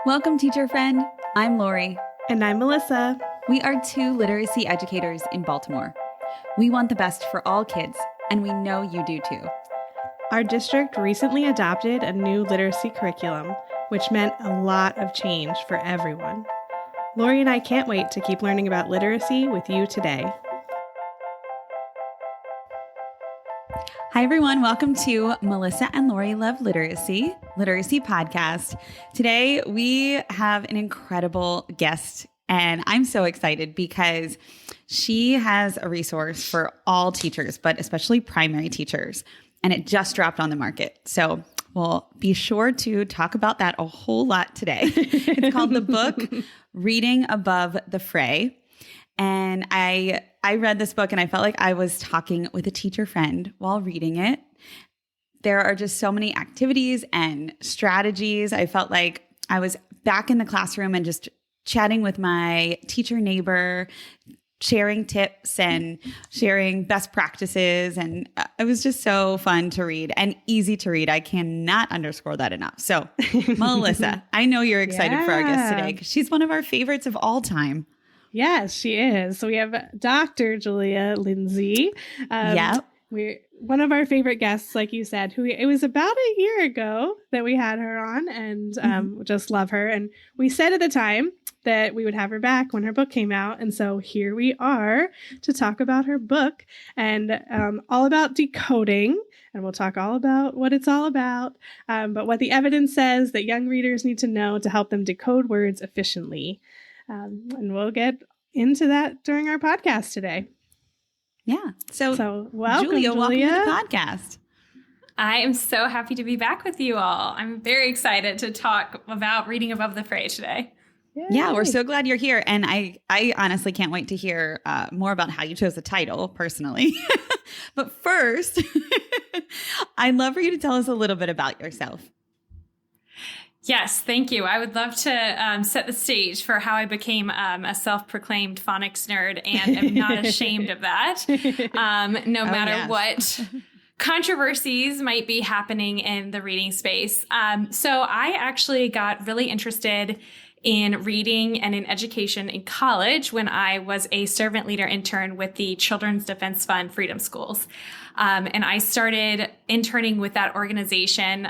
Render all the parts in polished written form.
Welcome, teacher friend. I'm Lori. And I'm Melissa. We are two literacy educators in Baltimore. We want the best for all kids, and we know you do too. Our district recently adopted a new literacy curriculum, which meant a lot of change for everyone. Lori and I can't wait to keep learning about literacy with you today. Hi, everyone. Welcome to Melissa and Lori Love Literacy Podcast. Today, we have an incredible guest, and I'm so excited because she has a resource for all teachers, but especially primary teachers, and it just dropped on the market. So we'll be sure to talk about that a whole lot today. It's called the book, Reading Above the Fray. And I read this book and I felt like I was talking with a teacher friend while reading it. There are just so many activities and strategies. I felt like I was back in the classroom and just chatting with my teacher neighbor, sharing tips and sharing best practices. And it was just so fun to read and easy to read. I cannot underscore that enough. So Melissa, I know you're excited for our guest today because she's one of our favorites of all time. Yes, she is. So we have Dr. Julia Lindsey. We're one of our favorite guests, like you said, it was about a year ago that we had her on, and just love her. And we said at the time that we would have her back when her book came out. And so here we are to talk about her book and all about decoding. And we'll talk all about what it's all about, but what the evidence says that young readers need to know to help them decode words efficiently. And we'll get into that during our podcast today. Yeah. So welcome, Julia, welcome to the podcast. I am so happy to be back with you all. I'm very excited to talk about Reading Above the Fray today. Yay. Yeah, we're so glad you're here. And I honestly can't wait to hear more about how you chose the title personally. But first, I'd love for you to tell us a little bit about yourself. Yes, thank you. I would love to set the stage for how I became a self-proclaimed phonics nerd, and am not ashamed of that, no matter what controversies might be happening in the reading space. So I actually got really interested in reading and in education in college when I was a servant leader intern with the Children's Defense Fund Freedom Schools. And I started interning with that organization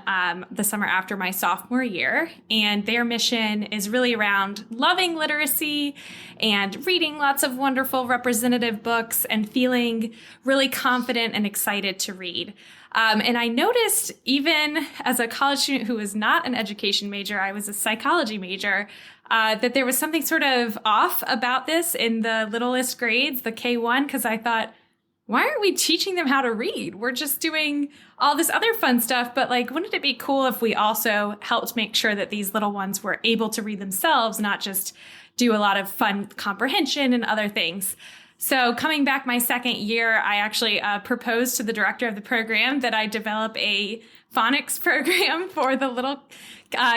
the summer after my sophomore year. And their mission is really around loving literacy and reading lots of wonderful representative books and feeling really confident and excited to read. And I noticed, even as a college student who was not an education major, I was a psychology major, that there was something sort of off about this in the littlest grades, the K1, because I thought, why aren't we teaching them how to read? We're just doing all this other fun stuff. But wouldn't it be cool if we also helped make sure that these little ones were able to read themselves, not just do a lot of fun comprehension and other things? So coming back my second year, I actually proposed to the director of the program that I develop a phonics program for the little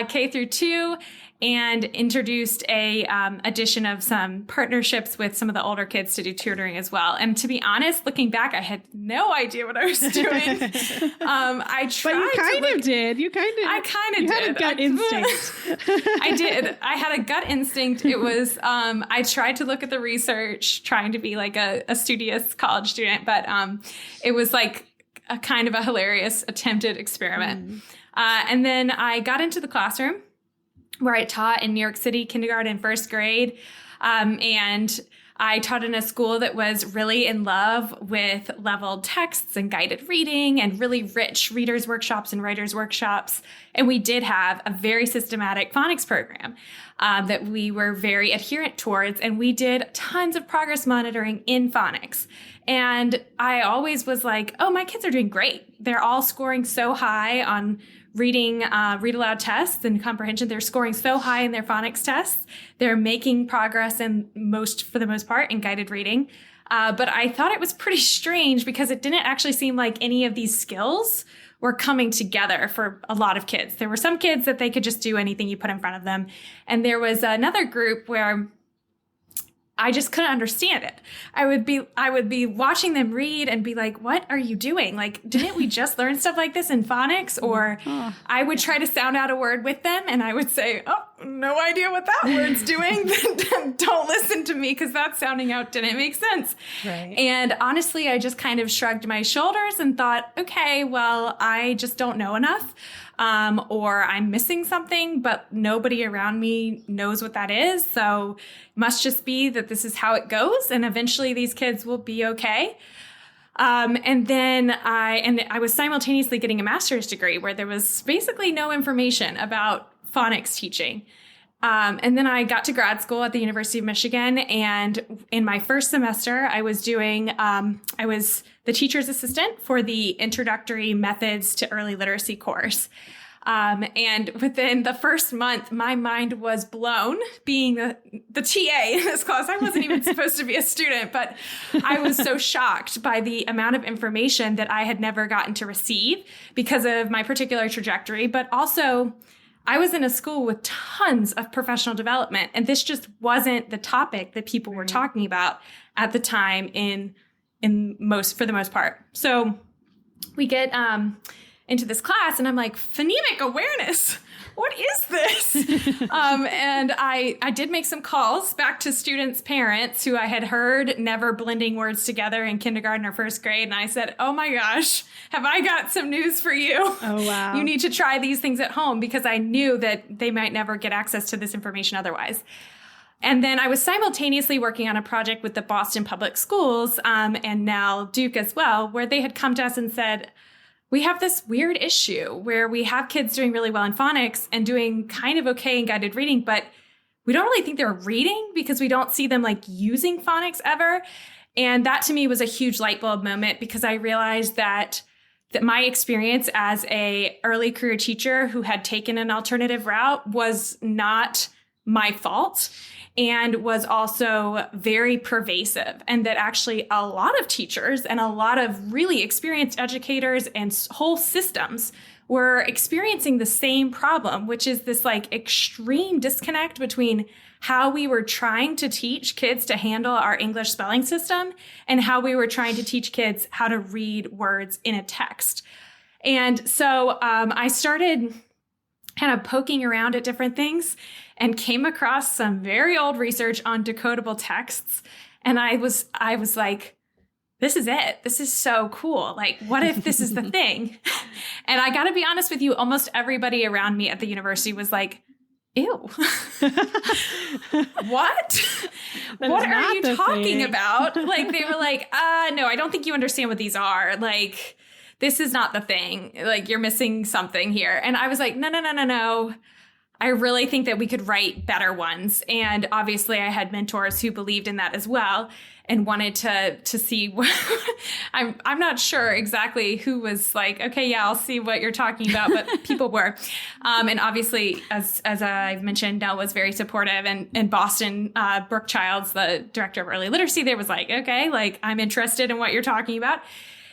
K through 2, and introduced a addition of some partnerships with some of the older kids to do tutoring as well. And to be honest, looking back, I had no idea what I was doing. I tried. But you kind of did. I kind of did. You had a gut instinct. I did. I had a gut instinct. It was, I tried to look at the research, trying to be like a studious college student, but it was like a kind of a hilarious attempted experiment. And then I got into the classroom where I taught in New York City, kindergarten and first grade. And I taught in a school that was really in love with leveled texts and guided reading and really rich readers' workshops and writers' workshops. And we did have a very systematic phonics program that we were very adherent towards. And we did tons of progress monitoring in phonics. And I always was like, oh, my kids are doing great. They're all scoring so high on reading, read aloud tests and comprehension. They're scoring so high in their phonics tests. They're making progress for the most part in guided reading. But I thought it was pretty strange because it didn't actually seem like any of these skills were coming together for a lot of kids. There were some kids that they could just do anything you put in front of them. And there was another group where I just couldn't understand it. I would be watching them read and be like, what are you doing? Like, didn't we just learn stuff like this in phonics? Or I would try to sound out a word with them and I would say, oh, no idea what that word's doing. Don't listen to me because that sounding out didn't make sense. Right. And honestly, I just kind of shrugged my shoulders and thought, okay, well, I just don't know enough. Or I'm missing something, but nobody around me knows what that is. So it must just be that this is how it goes. And eventually these kids will be okay. And then I was simultaneously getting a master's degree where there was basically no information about phonics teaching. And then I got to grad school at the University of Michigan. And in my first semester, I was the teacher's assistant for the Introductory Methods to Early Literacy course. And within the first month, my mind was blown being the TA in this class. I wasn't even supposed to be a student, but I was so shocked by the amount of information that I had never gotten to receive because of my particular trajectory. But also, I was in a school with tons of professional development, and this just wasn't the topic that people were talking about at the time for the most part. So we get into this class and I'm like, phonemic awareness, what is this? And I did make some calls back to students' parents who I had heard never blending words together in kindergarten or first grade. And I said, oh my gosh, have I got some news for you? Oh, wow. You need to try these things at home, because I knew that they might never get access to this information otherwise. And then I was simultaneously working on a project with the Boston Public Schools and now Duke as well, where they had come to us and said, we have this weird issue where we have kids doing really well in phonics and doing kind of okay in guided reading, but we don't really think they're reading because we don't see them like using phonics ever. And that to me was a huge light bulb moment, because I realized that my experience as a early career teacher who had taken an alternative route was not my fault, and was also very pervasive. And that actually a lot of teachers and a lot of really experienced educators and whole systems were experiencing the same problem, which is this like extreme disconnect between how we were trying to teach kids to handle our English spelling system and how we were trying to teach kids how to read words in a text. And so I started kind of poking around at different things and came across some very old research on decodable texts. And I was like, this is it. This is so cool. Like, what if this is the thing? And I got to be honest with you, almost everybody around me at the university was like, ew. What? What are you talking about? Like, they were like, no, I don't think you understand what these are. Like, this is not the thing. Like, you're missing something here. And I was like, no. I really think that we could write better ones. And obviously I had mentors who believed in that as well and wanted to see what I'm not sure exactly who was like, okay, yeah, I'll see what you're talking about, but people were. And obviously, as I've mentioned, Nell was very supportive, and Boston, Brooke Childs, the director of early literacy there, was like, okay, like, I'm interested in what you're talking about.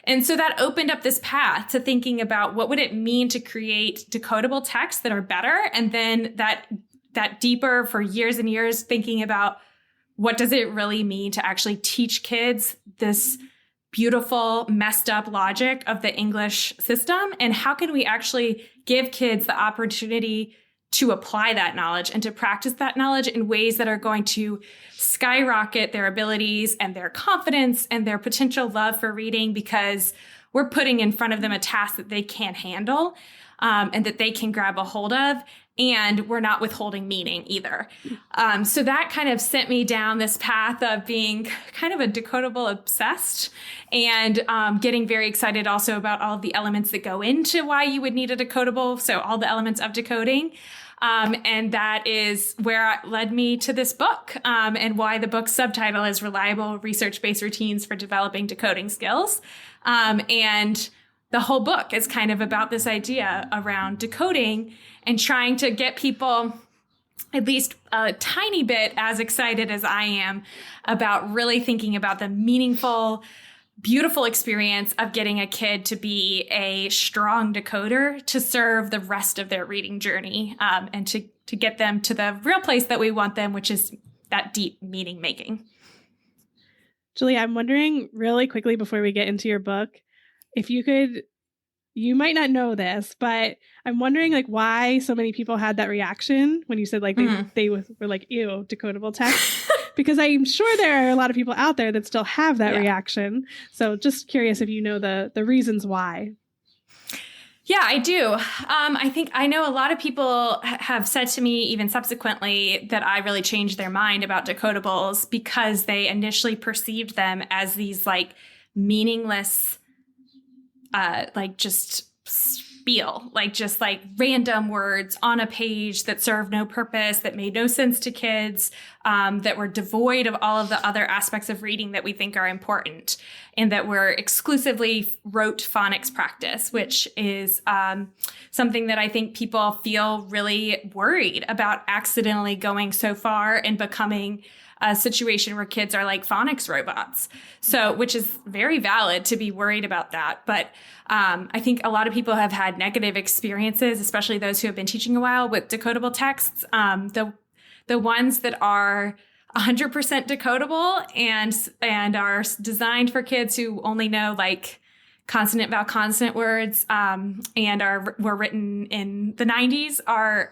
And so that opened up this path to thinking about what would it mean to create decodable texts that are better. And then that deeper for years and years, thinking about what does it really mean to actually teach kids this beautiful, messed up logic of the English system? And how can we actually give kids the opportunity to apply that knowledge and to practice that knowledge in ways that are going to skyrocket their abilities and their confidence and their potential love for reading, because we're putting in front of them a task that they can't handle and that they can grab a hold of. And we're not withholding meaning either. So that kind of sent me down this path of being kind of a decodable obsessed, and getting very excited also about all of the elements that go into why you would need a decodable. So all the elements of decoding. And that is where it led me to this book, and why the book's subtitle is Reliable Research-Based Routines for Developing Decoding Skills. And the whole book is kind of about this idea around decoding and trying to get people at least a tiny bit as excited as I am about really thinking about the meaningful, beautiful experience of getting a kid to be a strong decoder to serve the rest of their reading journey, and to get them to the real place that we want them, which is that deep meaning making. Julia, I'm wondering really quickly before we get into your book, if you could you might not know this, but I'm wondering like why so many people had that reaction when you said like they were like, ew, decodable text. Because I'm sure there are a lot of people out there that still have that reaction. So just curious if you know the reasons why. Yeah, I do. I think I know a lot of people have said to me even subsequently that I really changed their mind about decodables because they initially perceived them as these like meaningless, like just spiel, like just like random words on a page that served no purpose, that made no sense to kids, that were devoid of all of the other aspects of reading that we think are important, and that were exclusively rote phonics practice, which is something that I think people feel really worried about accidentally going so far and becoming a situation where kids are like phonics robots. So, which is very valid to be worried about that. But I think a lot of people have had negative experiences, especially those who have been teaching a while with decodable texts. The ones that are 100% decodable and are designed for kids who only know like consonant, vowel, consonant words and were written in the 90s are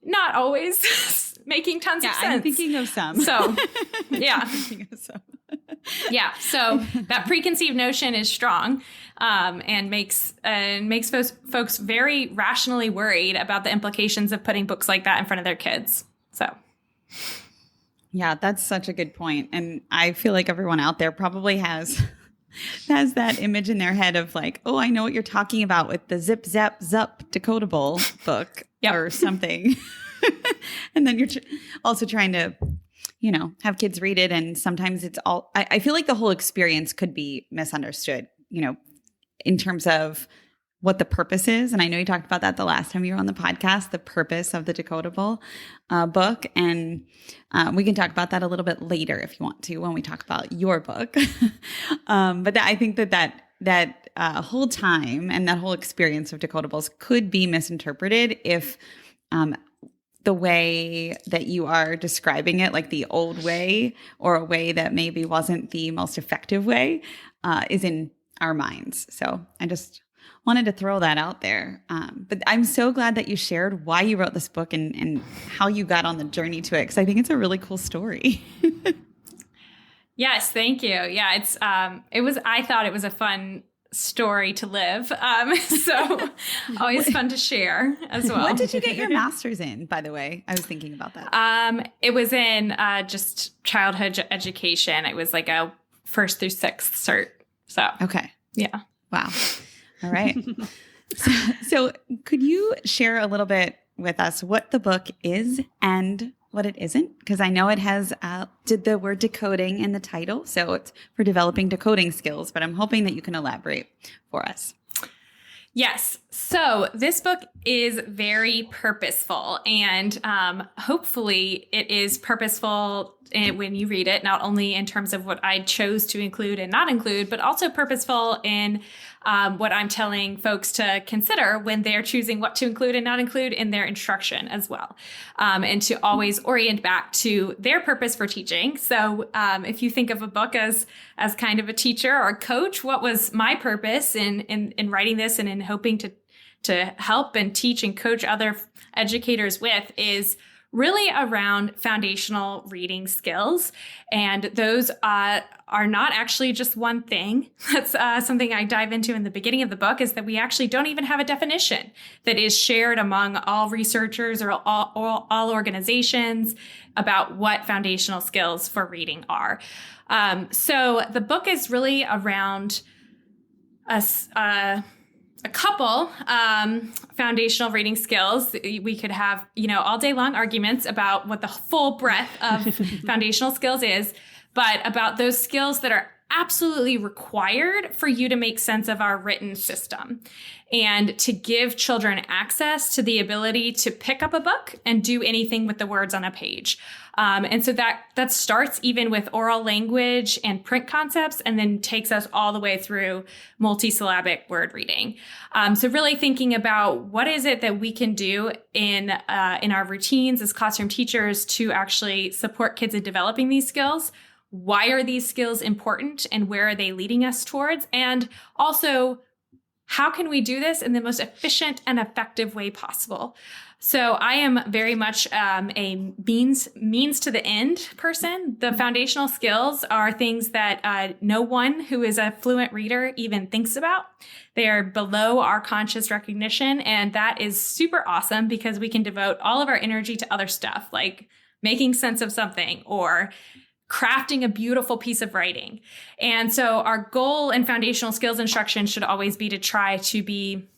not always making tons of sense. I'm thinking of some. So, yeah. Yeah. So that preconceived notion is strong and makes folks very rationally worried about the implications of putting books like that in front of their kids. So. Yeah, that's such a good point. And I feel like everyone out there probably has that image in their head of like, oh, I know what you're talking about with the zip, zap, zup decodable book or something. And then you're also trying to, have kids read it. And sometimes it's all, I feel like the whole experience could be misunderstood, in terms of what the purpose is. And I know you talked about that the last time you were on the podcast, the purpose of the decodable book. And we can talk about that a little bit later if you want to, when we talk about your book. But I think that whole time and that whole experience of decodables could be misinterpreted if the way that you are describing it, like the old way or a way that maybe wasn't the most effective way, is in our minds. So I just wanted to throw that out there. But I'm so glad that you shared why you wrote this book and how you got on the journey to it, because I think it's a really cool story. Yes, thank you. Yeah, I thought it was a fun story to live. So always fun to share as well. What did you get your master's in, by the way? I was thinking about that. It was in just childhood education. It was like a 1st through 6th cert. So, okay. Yeah. Wow. All right. So could you share a little bit with us what the book is and what it isn't? Because I know it has the word decoding in the title. So it's for developing decoding skills, but I'm hoping that you can elaborate for us. Yes. So this book is very purposeful, and hopefully it is purposeful when you read it, not only in terms of what I chose to include and not include, but also purposeful in what I'm telling folks to consider when they're choosing what to include and not include in their instruction as well. And to always orient back to their purpose for teaching. So if you think of a book as kind of a teacher or a coach, what was my purpose in writing this and in hoping to help and teach and coach other educators with is really around foundational reading skills. And those are not actually just one thing. That's something I dive into in the beginning of the book, is that we actually don't even have a definition that is shared among all researchers or all organizations about what foundational skills for reading are. So the book is really around a couple foundational reading skills. We could have, all day long arguments about what the full breadth of foundational skills is, but about those skills that are absolutely required for you to make sense of our written system and to give children access to the ability to pick up a book and do anything with the words on a page. And so that starts even with oral language and print concepts, and then takes us all the way through multisyllabic word reading. So really thinking about what is it that we can do in our routines as classroom teachers to actually support kids in developing these skills. Why are these skills important and where are they leading us towards? And also, how can we do this in the most efficient and effective way possible? So I am very much a means to the end person. The foundational skills are things that no one who is a fluent reader even thinks about. They are below our conscious recognition. And that is super awesome because we can devote all of our energy to other stuff like making sense of something or crafting a beautiful piece of writing. And so our goal in foundational skills instruction should always be to try to be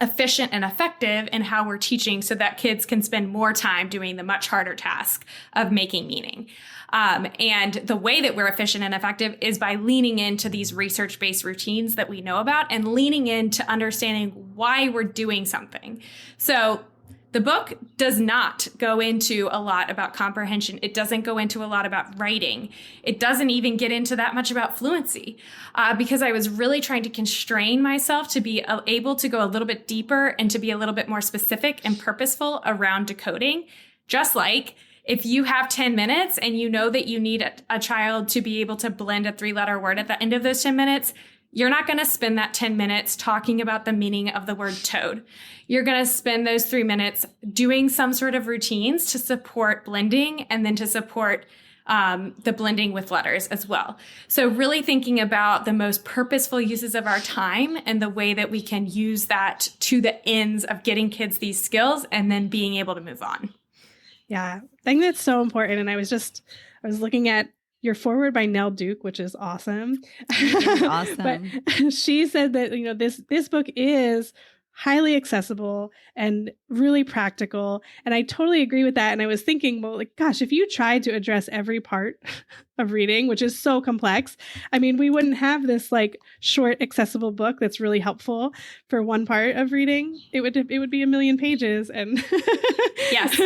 efficient and effective in how we're teaching so that kids can spend more time doing the much harder task of making meaning. And the way that we're efficient and effective is by leaning into these research-based routines that we know about and leaning into understanding why we're doing something. So the book does not go into a lot about comprehension. It doesn't go into a lot about writing. It doesn't even get into that much about fluency because I was really trying to constrain myself to be able to go a little bit deeper and to be a little bit more specific and purposeful around decoding. Just like if you have 10 minutes and you know that you need a child to be able to blend a 3-letter word at the end of those 10 minutes, you're not going to spend that 10 minutes talking about the meaning of the word toad. You're going to spend those 3 minutes doing some sort of routines to support blending and then to support the blending with letters as well. So really thinking about the most purposeful uses of our time and the way that we can use that to the ends of getting kids these skills and then being able to move on. Yeah, I think that's so important. And I was looking at your foreword by Nell Duke, which is awesome. Awesome. But she said that, this book is highly accessible and really practical. And I totally agree with that. And I was thinking, well, gosh, if you tried to address every part of reading, which is so complex, we wouldn't have this short, accessible book that's really helpful for one part of reading. It would be a million pages and yes,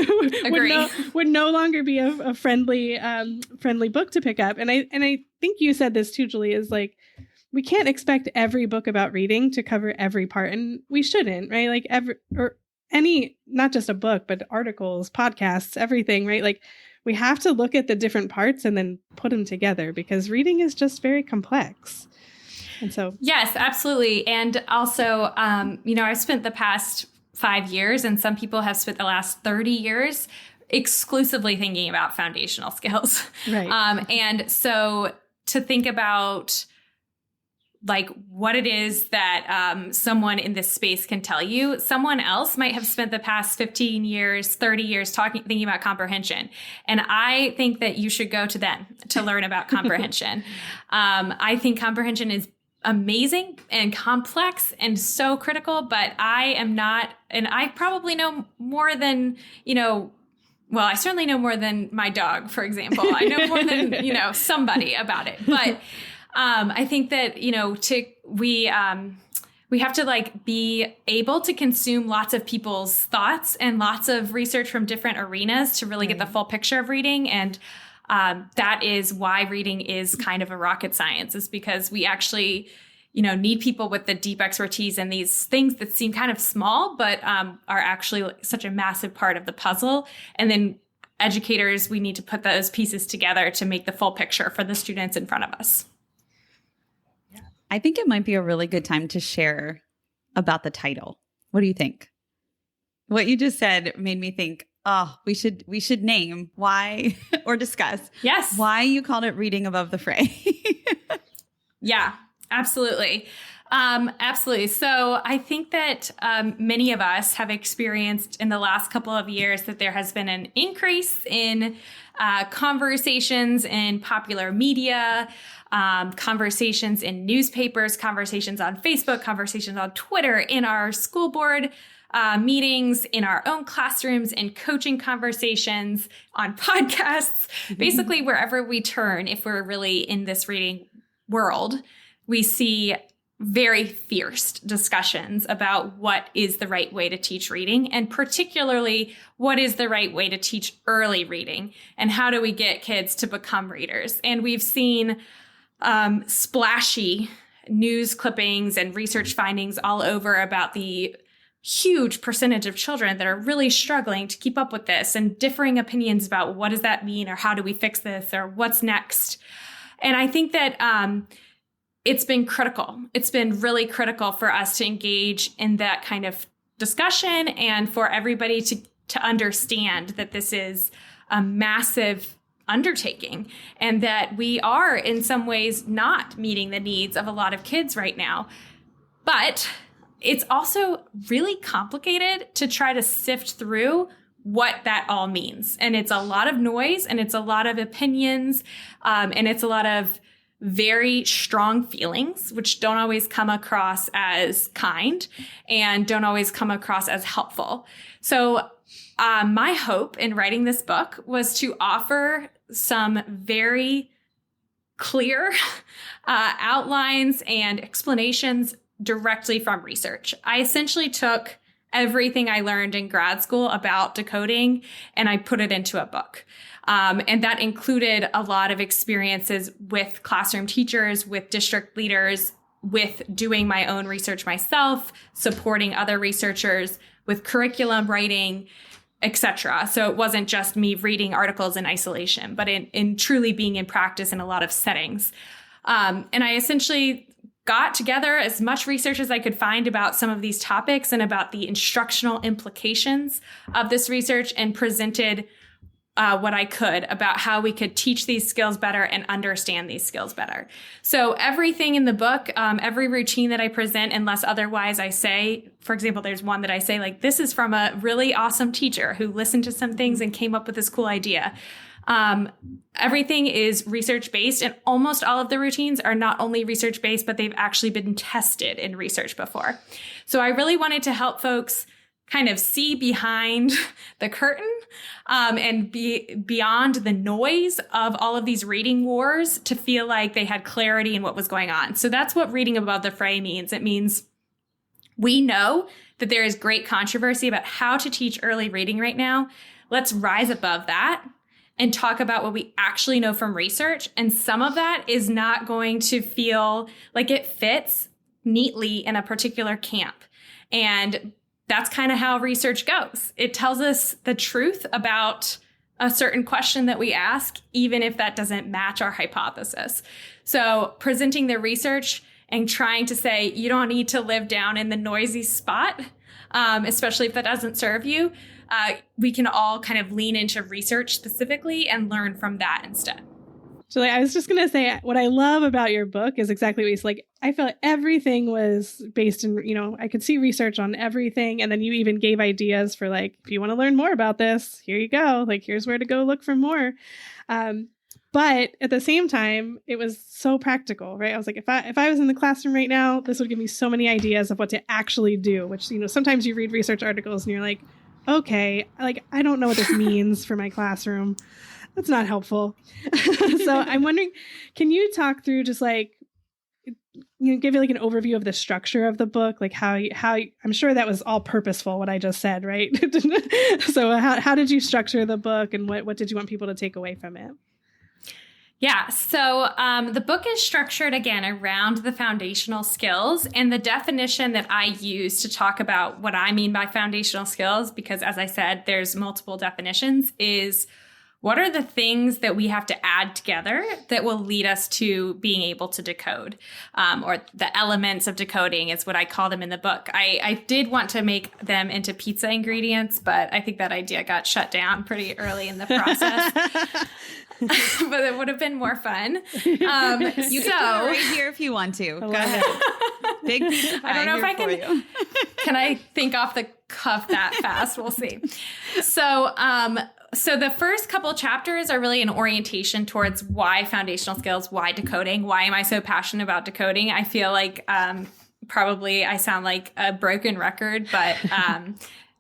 agree. would no longer be a friendly book to pick up. And I think you said this too, Julie, is we can't expect every book about reading to cover every part, and we shouldn't, right? Not just a book, but articles, podcasts, everything, right? We have to look at the different parts and then put them together because reading is just very complex. And so, yes, absolutely. And also, I've spent the past 5 years, and some people have spent the last 30 years exclusively thinking about foundational skills. Right. And so to think about what it is that someone in this space can tell you. Someone else might have spent the past 15 years, 30 years thinking about comprehension. And I think that you should go to them to learn about comprehension. I think comprehension is amazing and complex and so critical, but I am not, and I probably know more than, well, I certainly know more than my dog, for example. I know more than, somebody about it. But I think that, we have to be able to consume lots of people's thoughts and lots of research from different arenas to really get the full picture of reading. And that is why reading is kind of a rocket science, is because we actually, need people with the deep expertise in these things that seem kind of small, but are actually such a massive part of the puzzle. And then educators, we need to put those pieces together to make the full picture for the students in front of us. I think it might be a really good time to share about the title. What do you think? What you just said made me think, we should name why or discuss why you called it Reading Above the Fray. Yeah, absolutely. Absolutely. So I think that many of us have experienced in the last couple of years that there has been an increase in conversations in popular media, conversations in newspapers, conversations on Facebook, conversations on Twitter, in our school board meetings, in our own classrooms, in coaching conversations, on podcasts, basically wherever we turn. If we're really in this reading world, we see very fierce discussions about what is the right way to teach reading, and particularly what is the right way to teach early reading, and how do we get kids to become readers. And we've seen splashy news clippings and research findings all over about the huge percentage of children that are really struggling to keep up with this, and differing opinions about what does that mean, or how do we fix this, or what's next. And I think that it's been critical. It's been really critical for us to engage in that kind of discussion and for everybody to understand that this is a massive undertaking and that we are in some ways not meeting the needs of a lot of kids right now. But it's also really complicated to try to sift through what that all means. And it's a lot of noise and it's a lot of opinions and it's a lot of very strong feelings, which don't always come across as kind and don't always come across as helpful. So my hope in writing this book was to offer some very clear outlines and explanations directly from research. I essentially took everything I learned in grad school about decoding and I put it into a book. And that included a lot of experiences with classroom teachers, with district leaders, with doing my own research myself, supporting other researchers, with curriculum writing, etc. So it wasn't just me reading articles in isolation, but in truly being in practice in a lot of settings. And I essentially got together as much research as I could find about some of these topics and about the instructional implications of this research and presented what I could about how we could teach these skills better and understand these skills better. So everything in the book, every routine that I present, unless otherwise I say, for example, there's one that I say, like, this is from a really awesome teacher who listened to some things and came up with this cool idea. Everything is research-based, and almost all of the routines are not only research-based, but they've actually been tested in research before. So I really wanted to help folks kind of see behind the curtain and be beyond the noise of all of these reading wars to feel like they had clarity in what was going on. So that's what reading above the fray means. It means we know that there is great controversy about how to teach early reading right now. Let's rise above that and talk about what we actually know from research. And some of that is not going to feel like it fits neatly in a particular camp. And that's kind of how research goes. It tells us the truth about a certain question that we ask, even if that doesn't match our hypothesis. So presenting the research and trying to say, you don't need to live down in the noisy spot, especially if that doesn't serve you. We can all kind of lean into research specifically and learn from that instead. Julie, I was just going to say, what I love about your book is exactly what you said. Like, I felt like everything was based in, I could see research on everything. And then you even gave ideas for, like, if you want to learn more about this, here you go. Like, here's where to go look for more. But at the same time, it was so practical, right? I was like, if I was in the classroom right now, this would give me so many ideas of what to actually do, which, sometimes you read research articles and you're like, okay, like, I don't know what this means for my classroom. That's not helpful. So I'm wondering, can you talk through just like, give you like an overview of the structure of the book, like how I'm sure that was all purposeful, what I just said, right? So how did you structure the book and what did you want people to take away from it? Yeah, so the book is structured, again, around the foundational skills and the definition that I use to talk about what I mean by foundational skills, because as I said, there's multiple definitions, is what are the things that we have to add together that will lead us to being able to decode, or the elements of decoding is what I call them in the book. I did want to make them into pizza ingredients, but I think that idea got shut down pretty early in the process. But it would have been more fun. You can do it right here if you want to. Go ahead. Big pizza pie. I don't know if I can. Can I think off the cuff that fast? We'll see. So the first couple chapters are really an orientation towards why foundational skills, why decoding, why am I so passionate about decoding? I feel like probably I sound like a broken record, but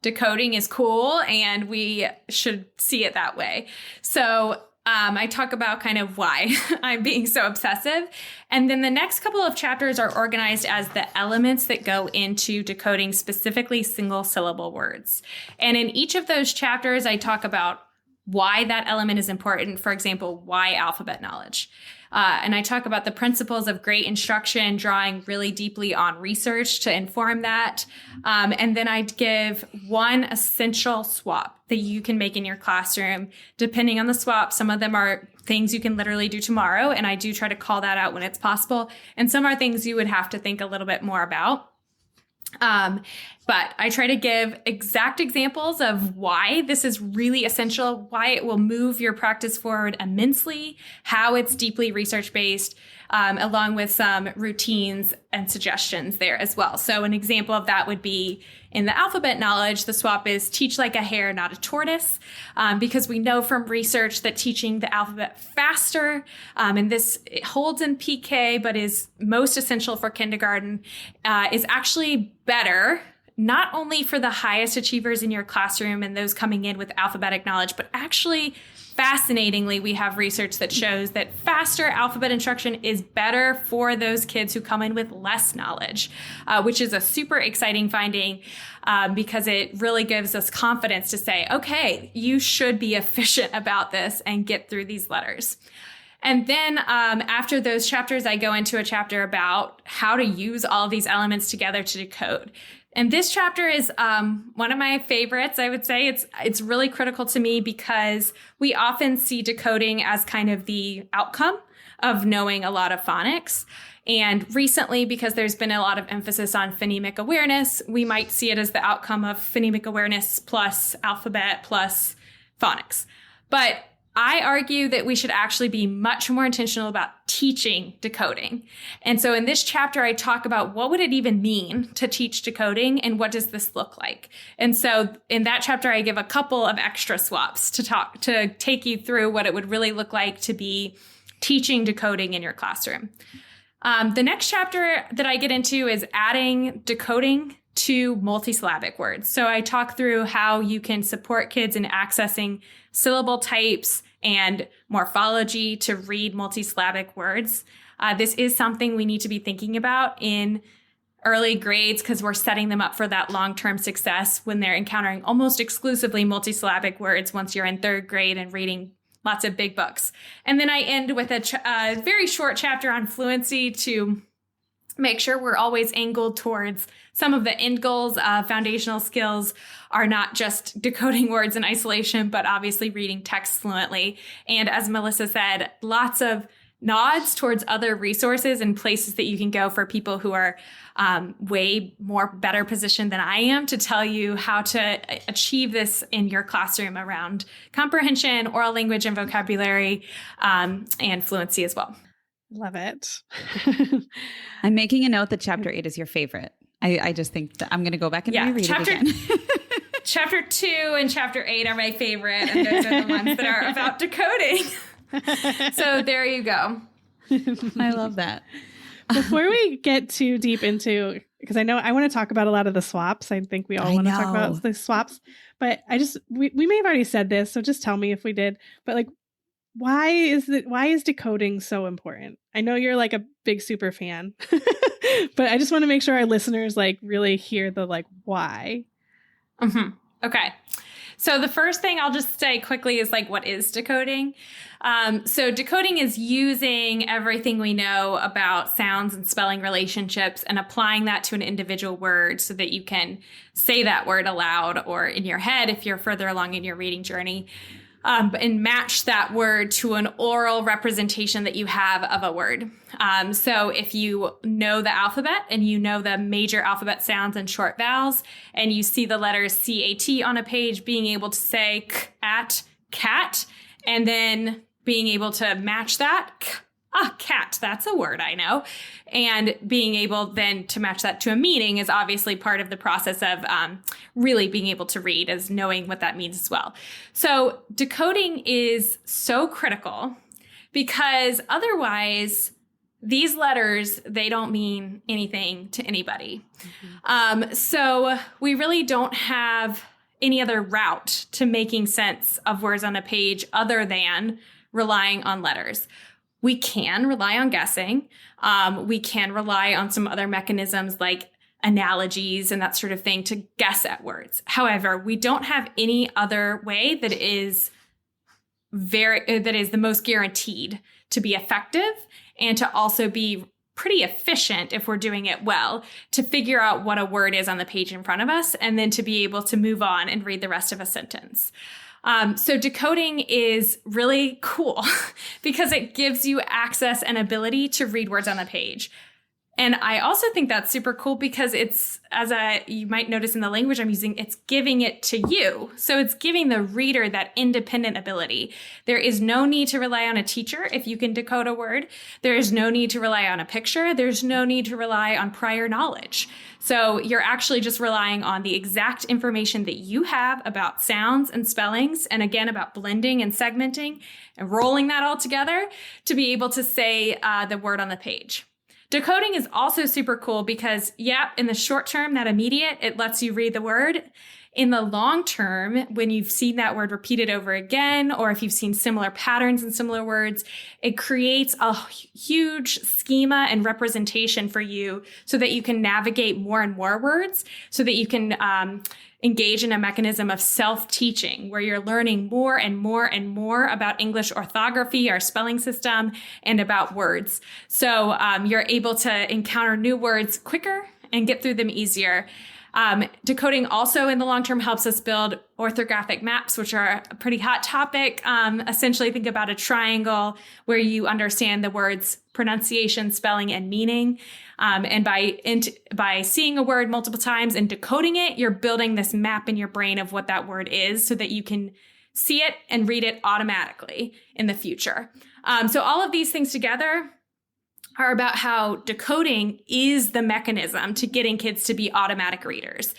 decoding is cool and we should see it that way. So I talk about kind of why I'm being so obsessive. And then the next couple of chapters are organized as the elements that go into decoding specifically single syllable words. And in each of those chapters, I talk about why that element is important. For example, why alphabet knowledge? And I talk about the principles of great instruction, drawing really deeply on research to inform that. And then I'd give one essential swap that you can make in your classroom. Depending on the swap, some of them are things you can literally do tomorrow. And I do try to call that out when it's possible. And some are things you would have to think a little bit more about. But I try to give exact examples of why this is really essential, why it will move your practice forward immensely, how it's deeply research-based, along with some routines and suggestions there as well. So an example of that would be in the alphabet knowledge, the swap is teach like a hare, not a tortoise, because we know from research that teaching the alphabet faster, and this it holds in PK, but is most essential for kindergarten, is actually better, not only for the highest achievers in your classroom and those coming in with alphabetic knowledge, but actually, fascinatingly, we have research that shows that faster alphabet instruction is better for those kids who come in with less knowledge, which is a super exciting finding because it really gives us confidence to say, okay, you should be efficient about this and get through these letters. And then after those chapters, I go into a chapter about how to use all of these elements together to decode. And this chapter is one of my favorites, I would say. It's really critical to me because we often see decoding as kind of the outcome of knowing a lot of phonics. And recently, because there's been a lot of emphasis on phonemic awareness, we might see it as the outcome of phonemic awareness plus alphabet plus phonics. But I argue that we should actually be much more intentional about teaching decoding. And so in this chapter, I talk about what would it even mean to teach decoding and what does this look like? And so in that chapter, I give a couple of extra swaps to take you through what it would really look like to be teaching decoding in your classroom. The next chapter that I get into is adding decoding to multisyllabic words. So I talk through how you can support kids in accessing syllable types and morphology to read multisyllabic words. This is something we need to be thinking about in early grades because we're setting them up for that long-term success when they're encountering almost exclusively multisyllabic words once you're in third grade and reading lots of big books. And then I end with a very short chapter on fluency to make sure we're always angled towards some of the end goals. Foundational skills are not just decoding words in isolation, but obviously reading text fluently. And as Melissa said, lots of nods towards other resources and places that you can go for people who are way more better positioned than I am to tell you how to achieve this in your classroom around comprehension, oral language and vocabulary, and fluency as well. Love it. I'm making a note that chapter 8 is your favorite. I just think that I'm going to go back and reread it again. Chapter 2 and chapter 8 are my favorite, and those are the ones that are about decoding. So there you go. I love that. Before we get too deep into, because I know I want to talk about a lot of the swaps. I think we all want to talk about the swaps, but we may have already said this, so just tell me if we did. But like, why is decoding so important? I know you're like a big super fan, but I just want to make sure our listeners like really hear the like why. Mm-hmm. Okay. So the first thing I'll just say quickly is like, what is decoding? So decoding is using everything we know about sounds and spelling relationships and applying that to an individual word so that you can say that word aloud or in your head if you're further along in your reading journey. And match that word to an oral representation that you have of a word. So if you know the alphabet and you know the major alphabet sounds and short vowels, and you see the letters CAT on a page, being able to say k, at, cat, and then being able to match that, cat, that's a word I know. And being able then to match that to a meaning is obviously part of the process of really being able to read, is knowing what that means as well. So decoding is so critical because otherwise these letters, they don't mean anything to anybody. Mm-hmm. So we really don't have any other route to making sense of words on a page other than relying on letters. We can rely on guessing. We can rely on some other mechanisms like analogies and that sort of thing to guess at words. However, we don't have any other way that is that is the most guaranteed to be effective and to also be pretty efficient if we're doing it well, to figure out what a word is on the page in front of us and then to be able to move on and read the rest of a sentence. So decoding is really cool because it gives you access and ability to read words on the page. And I also think that's super cool because it's, you might notice in the language I'm using, it's giving it to you. So it's giving the reader that independent ability. There is no need to rely on a teacher if you can decode a word. There is no need to rely on a picture. There's no need to rely on prior knowledge. So you're actually just relying on the exact information that you have about sounds and spellings, and again, about blending and segmenting and rolling that all together to be able to say the word on the page. Decoding is also super cool because, in the short term, that immediate, it lets you read the word. In the long term, when you've seen that word repeated over again, or if you've seen similar patterns in similar words, it creates a huge schema and representation for you so that you can navigate more and more words, so that you can engage in a mechanism of self-teaching where you're learning more and more and more about English orthography, our spelling system, and about words. So you're able to encounter new words quicker and get through them easier. Decoding also in the long term helps us build orthographic maps, which are a pretty hot topic. Essentially, think about a triangle where you understand the word's pronunciation, spelling, and meaning. And by seeing a word multiple times and decoding it, you're building this map in your brain of what that word is so that you can see it and read it automatically in the future. So all of these things together are about how decoding is the mechanism to getting kids to be automatic readers.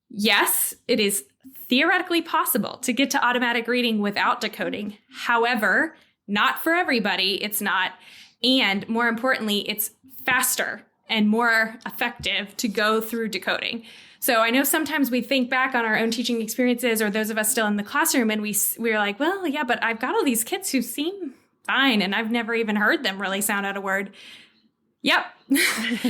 Yes, it is theoretically possible to get to automatic reading without decoding. However, not for everybody, it's not. And more importantly, it's faster and more effective to go through decoding. So I know sometimes we think back on our own teaching experiences, or those of us still in the classroom, and we're like, well, yeah, but I've got all these kids who seem fine, and I've never even heard them really sound out a word. Yep.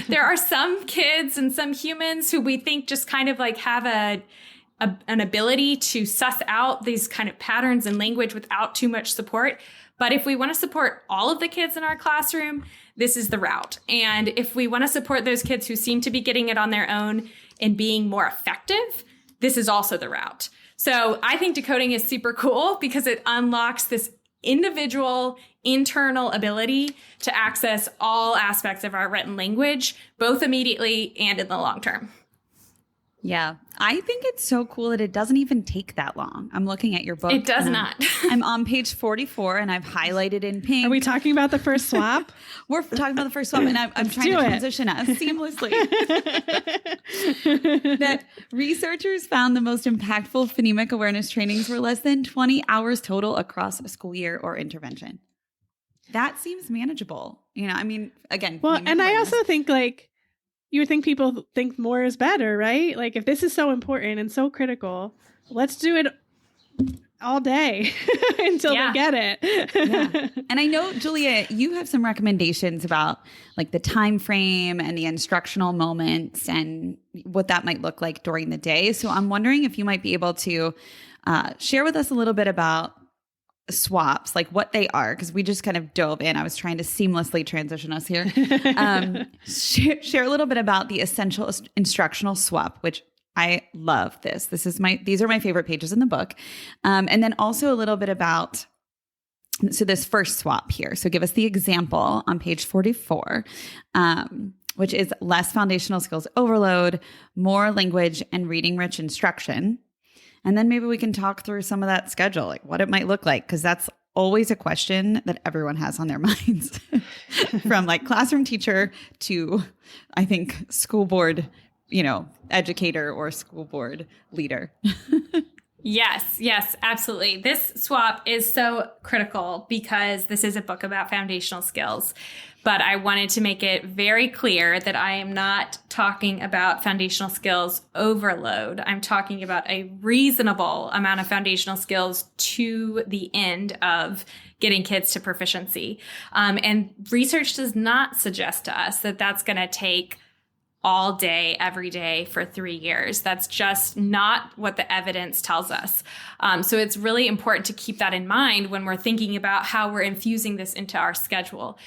There are some kids and some humans who we think just kind of like have an ability to suss out these kind of patterns in language without too much support. But if we want to support all of the kids in our classroom, this is the route. And if we want to support those kids who seem to be getting it on their own and being more effective, this is also the route. So I think decoding is super cool because it unlocks this individual internal ability to access all aspects of our written language, both immediately and in the long term. Yeah, I think it's so cool that it doesn't even take that long. I'm looking at your book. It does not. I'm on page 44 and I've highlighted in pink. Are we talking about the first swap? We're talking about the first swap, and I'm trying to transition us seamlessly. That researchers found the most impactful phonemic awareness trainings were less than 20 hours total across a school year or intervention. That seems manageable. I mean, again. Well, and I also think you would think people think more is better, right? Like if this is so important and so critical, let's do it all day until they get it. Yeah. And I know, Julia, you have some recommendations about like the time frame and the instructional moments and what that might look like during the day. So I'm wondering if you might be able to share with us a little bit about swaps, like what they are, because we just kind of dove in. I was trying to seamlessly transition us here. Share a little bit about the essential instructional swap, which I love this. These are my favorite pages in the book. And then also a little bit about, so this first swap here. So give us the example on page 44, which is less foundational skills overload, more language and reading rich instruction. And then maybe we can talk through some of that schedule, like what it might look like, because that's always a question that everyone has on their minds from like classroom teacher to, I think, school board, educator or school board leader. Yes, absolutely. This swap is so critical because this is a book about foundational skills. But I wanted to make it very clear that I am not talking about foundational skills overload. I'm talking about a reasonable amount of foundational skills to the end of getting kids to proficiency. And research does not suggest to us that that's going to take all day, every day for 3 years. That's just not what the evidence tells us. So it's really important to keep that in mind when we're thinking about how we're infusing this into our schedule.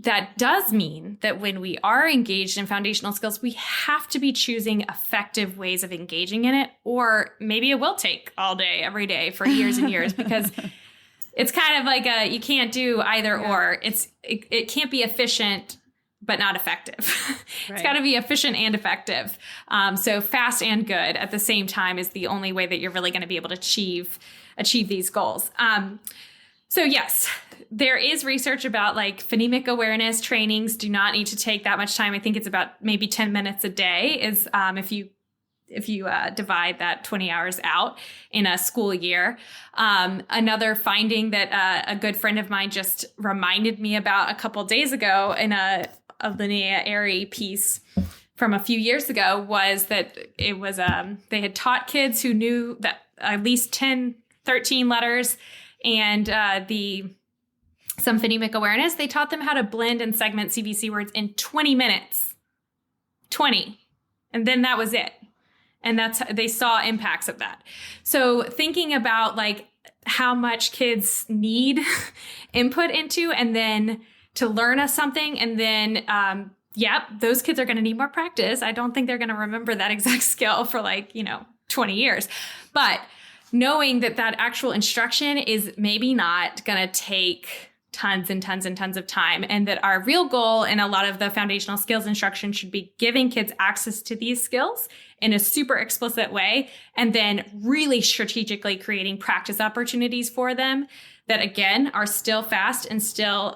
That does mean that when we are engaged in foundational skills, we have to be choosing effective ways of engaging in it, or maybe it will take all day, every day for years and years, because it's kind of like you can't do either or. It can't be efficient, but not effective. It's got to be efficient and effective. So fast and good at the same time is the only way that you're really going to be able to achieve these goals. So yes, there is research about like phonemic awareness trainings do not need to take that much time. I think it's about maybe 10 minutes a day is if you divide that 20 hours out in a school year. Another finding that a good friend of mine just reminded me about a couple days ago in a Linnea Airy piece from a few years ago was that it was they had taught kids who knew that at least 10, 13 letters and some phonemic awareness. They taught them how to blend and segment CVC words in 20 minutes. 20. And then that was it. And they saw impacts of that. So thinking about like how much kids need input into and then to learn something, and then those kids are going to need more practice. I don't think they're going to remember that exact skill for 20 years. But knowing that actual instruction is maybe not going to take tons and tons and tons of time, and that our real goal in a lot of the foundational skills instruction should be giving kids access to these skills in a super explicit way, and then really strategically creating practice opportunities for them that, again, are still fast and still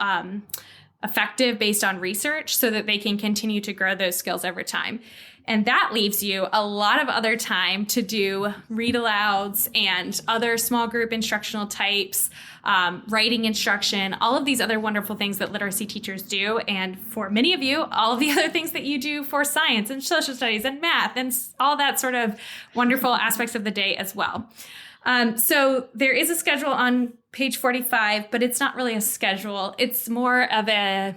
effective based on research so that they can continue to grow those skills over time. And that leaves you a lot of other time to do read alouds and other small group instructional types, writing instruction, all of these other wonderful things that literacy teachers do. And for many of you, all of the other things that you do for science and social studies and math and all that sort of wonderful aspects of the day as well. So there is a schedule on page 45, but it's not really a schedule. It's more of a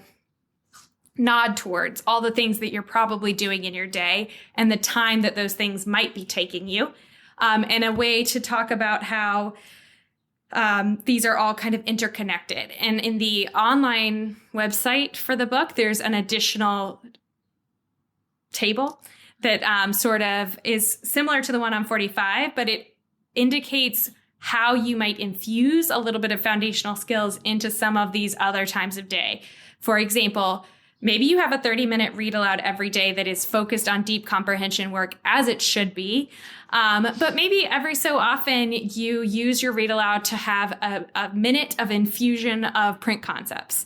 nod towards all the things that you're probably doing in your day and the time that those things might be taking you, and a way to talk about how these are all kind of interconnected. And in the online website for the book, there's an additional table that sort of is similar to the one on 45, but it indicates how you might infuse a little bit of foundational skills into some of these other times of day. For example, maybe you have a 30-minute read aloud every day that is focused on deep comprehension work, as it should be. But maybe every so often you use your read aloud to have a minute of infusion of print concepts.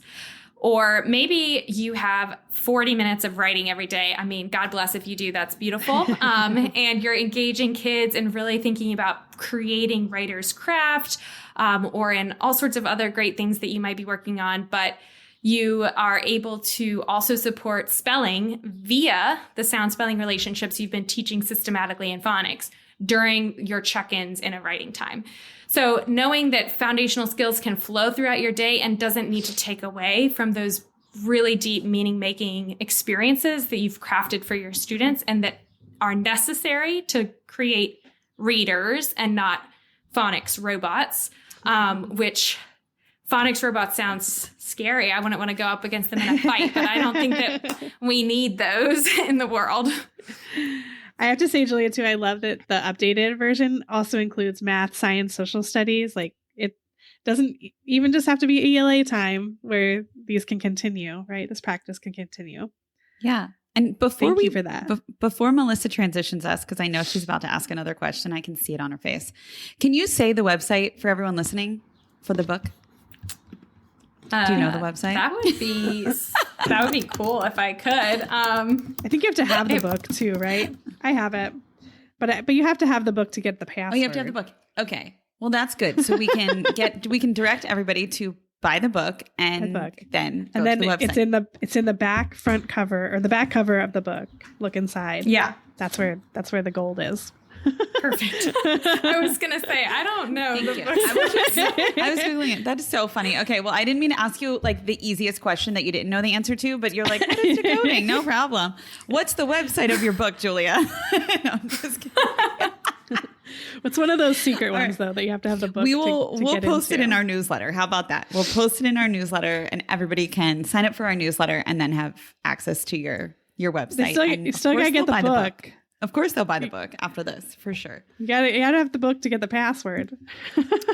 Or maybe you have 40 minutes of writing every day. I mean, God bless if you do, that's beautiful. And you're engaging kids and really thinking about creating writer's craft, or in all sorts of other great things that you might be working on. But you are able to also support spelling via the sound spelling relationships you've been teaching systematically in phonics during your check-ins in a writing time. So knowing that foundational skills can flow throughout your day and doesn't need to take away from those really deep meaning-making experiences that you've crafted for your students and that are necessary to create readers and not phonics robots, which phonics robots sounds scary. I wouldn't want to go up against them in a fight, but I don't think that we need those in the world. I have to say, Julia, too, I love that the updated version also includes math, science, social studies. Like, it doesn't even just have to be ELA time where these can continue, right? This practice can continue. Yeah. And before Thank you for that. Before Melissa transitions us, because I know she's about to ask another question, I can see it on her face. Can you say the website for everyone listening for the book? Do you know the website? That would be cool if I could. I think you have to have the book too, right? I have it, but you have to have the book to get the password. Oh, you have to have the book. Okay, well that's good. So we can direct everybody to buy the book and then go to the website. It's in the back front cover or the back cover of the book. Look inside. Yeah, that's where the gold is. Perfect. I was going to say, I don't know. Thank you. I was Googling it. That is so funny. Okay. Well, I didn't mean to ask you like the easiest question that you didn't know the answer to, but you're like, what is decoding? No problem. What's the website of your book, Julia? No, I'm just kidding. It's one of those secret ones, though, that you have to have the book. We'll post it in our newsletter. How about that? We'll post it in our newsletter, and everybody can sign up for our newsletter and then have access to your website. You still gotta get the book. Of course, they'll buy the book after this, for sure. You gotta have the book to get the password.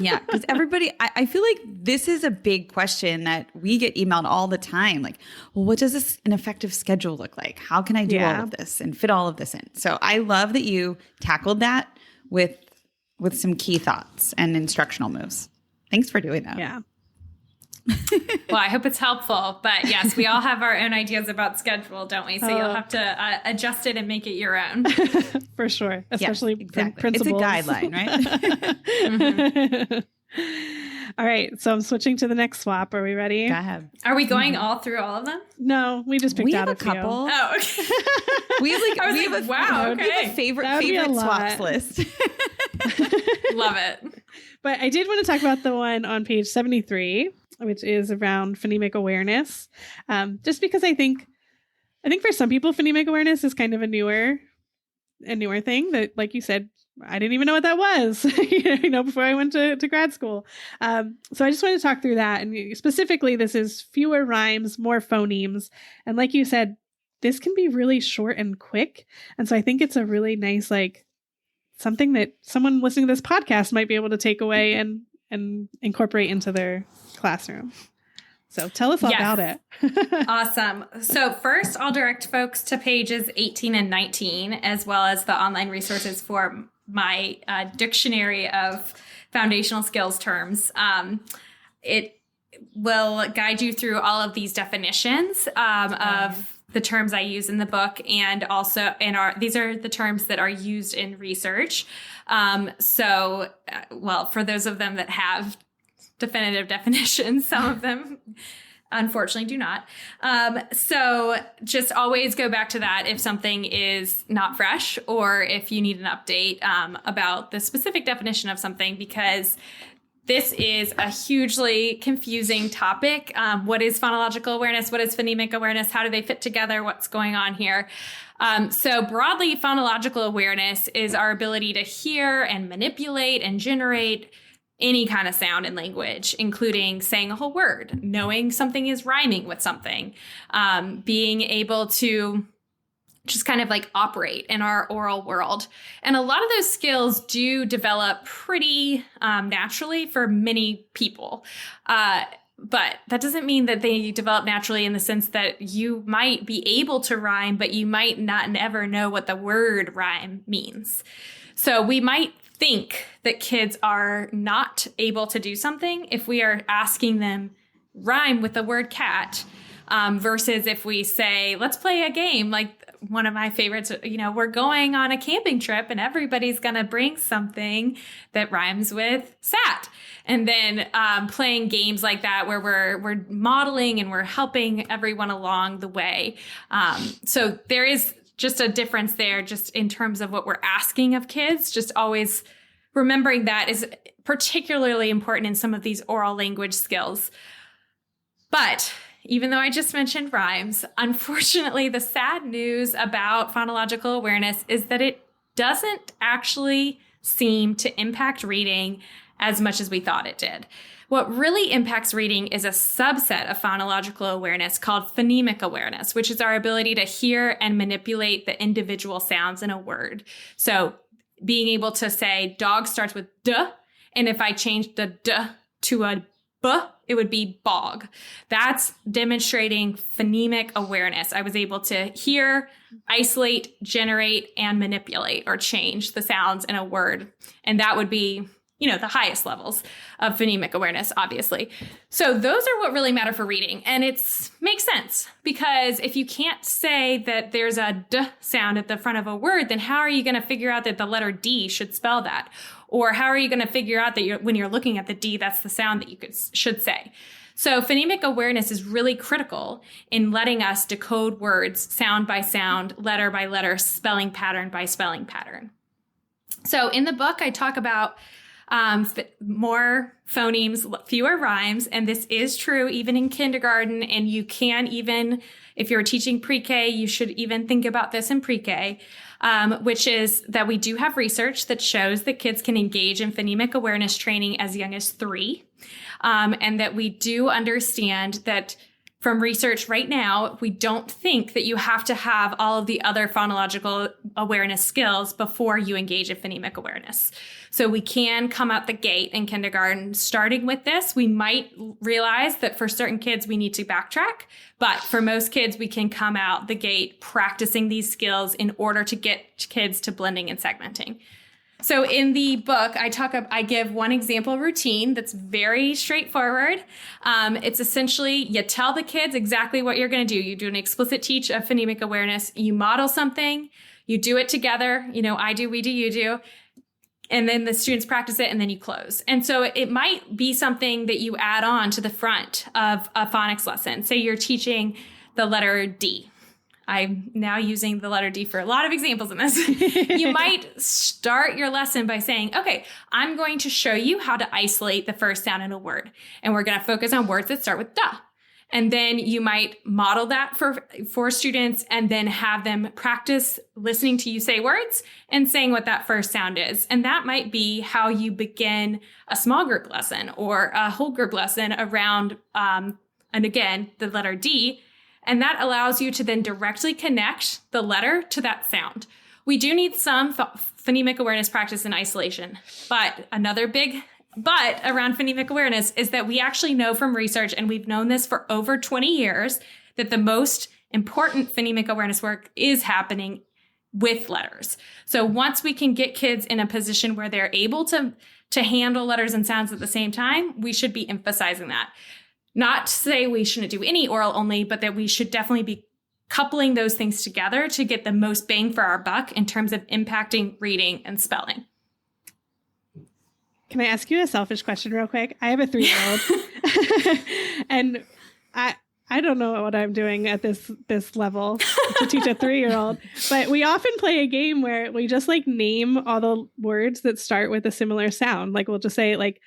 Yeah, because everybody, I feel like this is a big question that we get emailed all the time. Like, well, what does an effective schedule look like? How can I do all of this and fit all of this in? So I love that you tackled that with some key thoughts and instructional moves. Thanks for doing that. Yeah. Well, I hope it's helpful. But yes, we all have our own ideas about schedule, don't we? So you'll have to adjust it and make it your own. For sure. Especially exactly. principles. It's a guideline, right? Mm-hmm. All right. So I'm switching to the next swap. Are we ready? Go ahead. Are we going all through all of them? No, we just picked out a couple. Oh, okay. We have a favorite swaps list. Love it. But I did want to talk about the one on page 73, which is around phonemic awareness. Just because I think for some people, phonemic awareness is kind of a newer thing that, like you said, I didn't even know what that was, before I went to grad school. So I just wanted to talk through that. And specifically, this is fewer rhymes, more phonemes. And like you said, this can be really short and quick. And so I think it's a really nice, something that someone listening to this podcast might be able to take away and incorporate into their classroom. So tell us all about it. Awesome. So first, I'll direct folks to pages 18 and 19, as well as the online resources for my dictionary of foundational skills terms. It will guide you through all of these definitions of the terms I use in the book, and also these are the terms that are used in research. For those of them that have definitive definitions, some of them unfortunately do not. So just always go back to that if something is not fresh, or if you need an update about the specific definition of something, because this is a hugely confusing topic. What is phonological awareness? What is phonemic awareness? How do they fit together? What's going on here? So broadly, phonological awareness is our ability to hear and manipulate and generate any kind of sound in language, including saying a whole word, knowing something is rhyming with something, being able to just kind of operate in our oral world. And a lot of those skills do develop pretty naturally for many people. But that doesn't mean that they develop naturally in the sense that you might be able to rhyme, but you might not ever know what the word rhyme means. So we might think that kids are not able to do something if we are asking them rhyme with the word cat, versus if we say, let's play a game. One of my favorites, we're going on a camping trip and everybody's going to bring something that rhymes with sat. And then playing games like that where we're modeling and we're helping everyone along the way. So there is just a difference there just in terms of what we're asking of kids. Just always remembering that is particularly important in some of these oral language skills. But even though I just mentioned rhymes, unfortunately, the sad news about phonological awareness is that it doesn't actually seem to impact reading as much as we thought it did. What really impacts reading is a subset of phonological awareness called phonemic awareness, which is our ability to hear and manipulate the individual sounds in a word. So being able to say dog starts with D, and if I change the D to a B, it would be bog. That's demonstrating phonemic awareness. I was able to hear, isolate, generate, and manipulate or change the sounds in a word. And that would be, the highest levels of phonemic awareness, obviously. So those are what really matter for reading. And makes sense, because if you can't say that there's a D sound at the front of a word, then how are you going to figure out that the letter D should spell that? Or how are you going to figure out that when you're looking at the D, that's the sound that you should say? So phonemic awareness is really critical in letting us decode words sound by sound, letter by letter, spelling pattern by spelling pattern. So in the book, I talk about more phonemes, fewer rhymes. And this is true even in kindergarten. And you can even, if you're teaching pre-K, you should even think about this in pre-K, which is that we do have research that shows that kids can engage in phonemic awareness training as young as 3. And that we do understand that from research right now, we don't think that you have to have all of the other phonological awareness skills before you engage in phonemic awareness. So we can come out the gate in kindergarten starting with this. We might realize that for certain kids, we need to backtrack. But for most kids, we can come out the gate practicing these skills in order to get kids to blending and segmenting. So in the book, I give one example routine that's very straightforward. It's essentially, you tell the kids exactly what you're going to do. You do an explicit teach of phonemic awareness. You model something. You do it together. I do, we do, you do. And then the students practice it, and then you close. And so it might be something that you add on to the front of a phonics lesson. Say you're teaching the letter D. I'm now using the letter D for a lot of examples in this. You might start your lesson by saying, okay, I'm going to show you how to isolate the first sound in a word. And we're going to focus on words that start with da. And then you might model that for students and then have them practice listening to you say words and saying what that first sound is. And that might be how you begin a small group lesson or a whole group lesson around, and again, the letter D. And that allows you to then directly connect the letter to that sound. We do need some phonemic awareness practice in isolation, but another big but around phonemic awareness is that we actually know from research, and we've known this for over 20 years, that the most important phonemic awareness work is happening with letters. So once we can get kids in a position where they're able to handle letters and sounds at the same time, we should be emphasizing that. Not to say we shouldn't do any oral only, but that we should definitely be coupling those things together to get the most bang for our buck in terms of impacting reading and spelling. Can I ask you a selfish question real quick? I have a 3-year-old and I don't know what I'm doing at this level to teach a 3-year-old, but we often play a game where we just name all the words that start with a similar sound. Like we'll just say like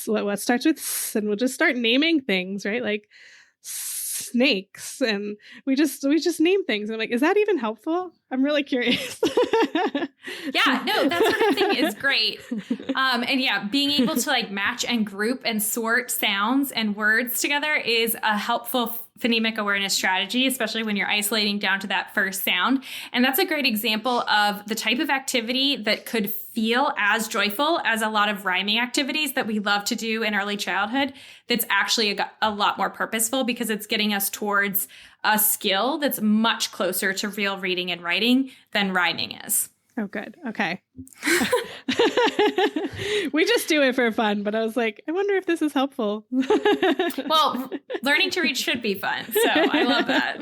what starts with s, and we'll just start naming things, right? Like snakes, and we just name things. I'm like, is that even helpful? I'm really curious. Yeah, no, that sort of thing is great. And yeah, being able to match and group and sort sounds and words together is a helpful phonemic awareness strategy, especially when you're isolating down to that first sound. And that's a great example of the type of activity that could feel as joyful as a lot of rhyming activities that we love to do in early childhood. That's actually a lot more purposeful because it's getting us towards a skill that's much closer to real reading and writing than rhyming is. Oh, good. Okay. We just do it for fun, but I was like, I wonder if this is helpful. Well, learning to read should be fun. So I love that.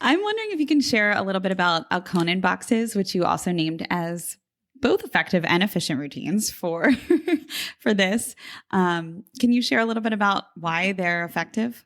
I'm wondering if you can share a little bit about Alconin boxes, which you also named as both effective and efficient routines for this. Can you share a little bit about why they're effective?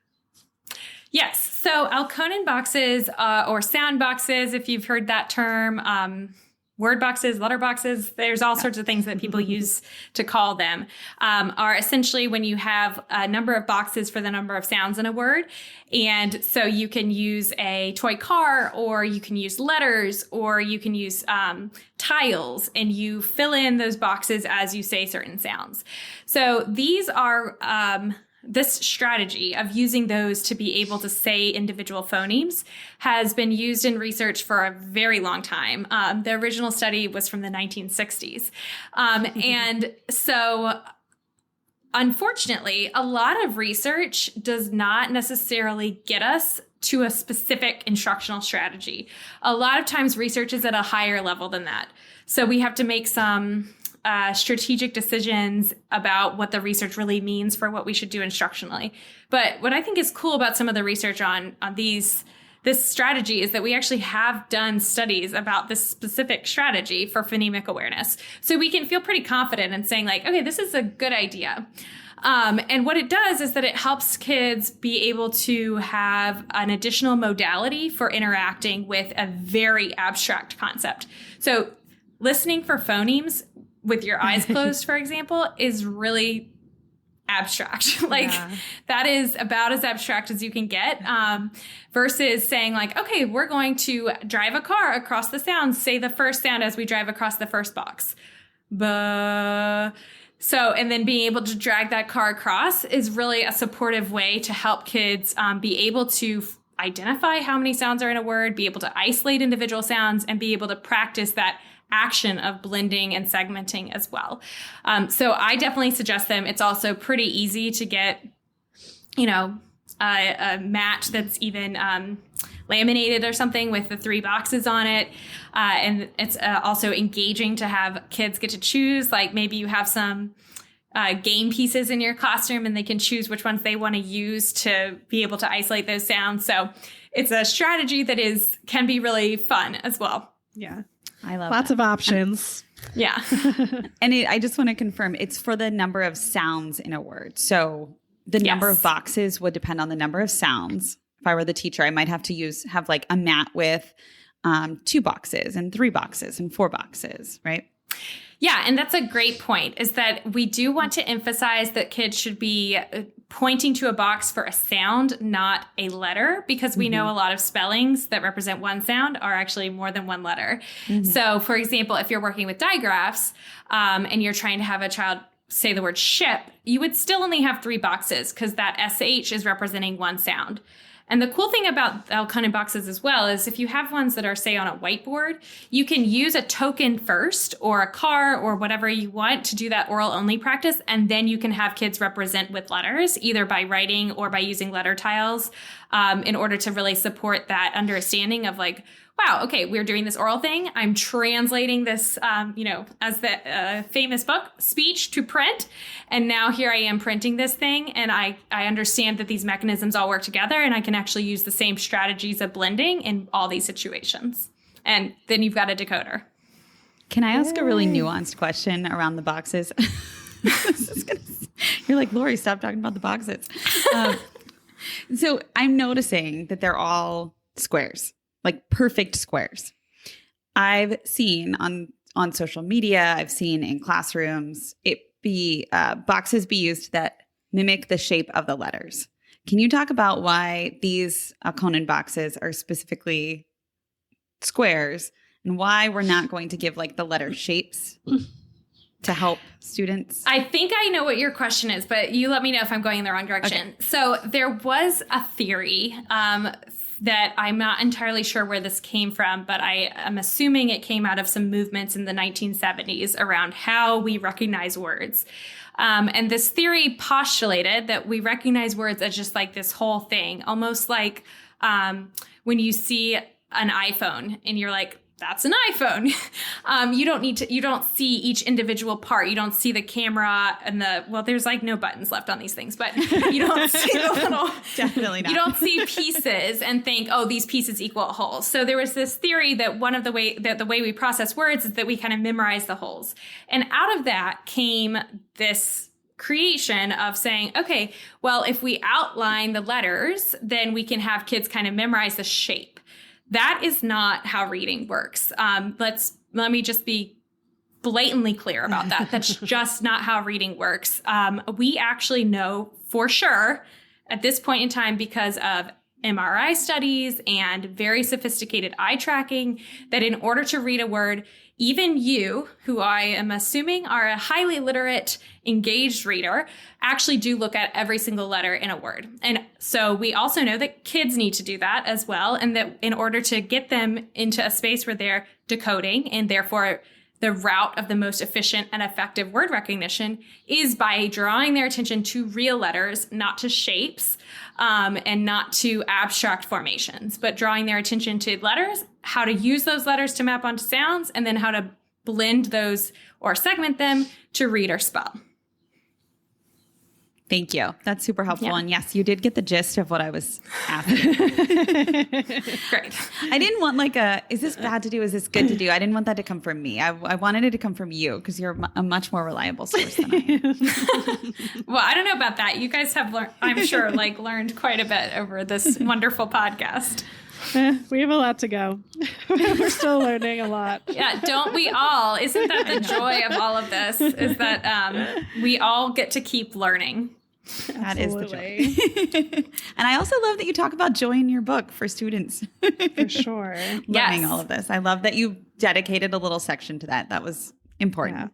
Yes. So Alconin boxes or sound boxes, if you've heard that term, word boxes, letter boxes, there's all sorts of things that people use to call them, are essentially when you have a number of boxes for the number of sounds in a word. And so you can use a toy car, or you can use letters, or you can use tiles, and you fill in those boxes as you say certain sounds. So these are this strategy of using those to be able to say individual phonemes has been used in research for a very long time. The original study was from the 1960s. And so unfortunately, a lot of research does not necessarily get us to a specific instructional strategy. A lot of times research is at a higher level than that. So we have to make some strategic decisions about what the research really means for what we should do instructionally. But what I think is cool about some of the research on this strategy is that we actually have done studies about this specific strategy for phonemic awareness. So we can feel pretty confident in saying okay, this is a good idea. And what it does is that it helps kids be able to have an additional modality for interacting with a very abstract concept. So listening for phonemes with your eyes closed, for example, is really abstract. That is about as abstract as you can get, versus saying like, okay, we're going to drive a car across the sounds, say the first sound as we drive across the first box. And then being able to drag that car across is really a supportive way to help kids be able to identify how many sounds are in a word, be able to isolate individual sounds, and be able to practice that action of blending and segmenting as well. So I definitely suggest them. It's also pretty easy to get, a mat that's even laminated or something with the 3 boxes on it. And it's also engaging to have kids get to choose. Like maybe you have some game pieces in your classroom and they can choose which ones they want to use to be able to isolate those sounds. So it's a strategy that can be really fun as well. Yeah. I love lots of options. Yeah. And I just want to confirm it's for the number of sounds in a word. So the number of boxes would depend on the number of sounds. If I were the teacher, I might have to have like a mat with 2 boxes and 3 boxes and 4 boxes, right? Yeah, and that's a great point, is that we do want to emphasize that kids should be pointing to a box for a sound, not a letter, because we know a lot of spellings that represent one sound are actually more than one letter. So, for example, if you're working with digraphs and you're trying to have a child say the word ship, you would still only have 3 boxes because that SH is representing one sound. And the cool thing about Alcone boxes as well is if you have ones that are, say, on a whiteboard, you can use a token first or a car or whatever you want to do that oral only practice. And then you can have kids represent with letters, either by writing or by using letter tiles, in order to really support that understanding of like, wow, okay, we're doing this oral thing. I'm translating this, as the famous book, speech to print. And now here I am printing this thing. And I understand that these mechanisms all work together and I can actually use the same strategies of blending in all these situations. And then you've got a decoder. Can I ask a really nuanced question around the boxes? You're like, Lori, stop talking about the boxes. So I'm noticing that they're all squares. Like perfect squares. I've seen on social media, I've seen in classrooms, boxes be used that mimic the shape of the letters. Can you talk about why these Alcone boxes are specifically squares and why we're not going to give like the letter shapes to help students? I think I know what your question is, but you let me know if I'm going in the wrong direction. Okay. So there was a theory that I'm not entirely sure where this came from, but I am assuming it came out of some movements in the 1970s around how we recognize words. And this theory postulated that we recognize words as just like this whole thing, almost like when you see an iPhone and you're like, that's an iPhone. You don't see each individual part. You don't see the camera and there's like no buttons left on these things, but you don't see the little, definitely not. You don't see pieces and think, oh, these pieces equal a whole. So there was this theory that the way we process words is that we kind of memorize the wholes. And out of that came this creation of saying, okay, well, if we outline the letters, then we can have kids kind of memorize the shape. That is not how reading works. Let me just be blatantly clear about that. That's just not how reading works. We actually know for sure at this point in time, because of MRI studies and very sophisticated eye tracking, that in order to read a word, even you, who I am assuming are a highly literate, engaged reader, actually do look at every single letter in a word. And so we also know that kids need to do that as well. And that in order to get them into a space where they're decoding, and therefore the route of the most efficient and effective word recognition is by drawing their attention to real letters, not to shapes, and not to abstract formations, but drawing their attention to letters, how to use those letters to map onto sounds, and then how to blend those or segment them to read or spell. Thank you. That's super helpful. Yeah. And yes, you did get the gist of what I was asking. Great. I didn't want is this bad to do? Is this good to do? I didn't want that to come from me. I wanted it to come from you because you're a much more reliable source than I am. Well, I don't know about that. You guys have learned, I'm sure, learned quite a bit over this wonderful podcast. We have a lot to go. We're still learning a lot. Yeah, don't we all? Isn't that the joy of all of this? Is that we all get to keep learning. That Absolutely. Is the joy. And I also love that you talk about joy in your book for students. For sure. Learning all of this. I love that you dedicated a little section to that. That was important. Yeah.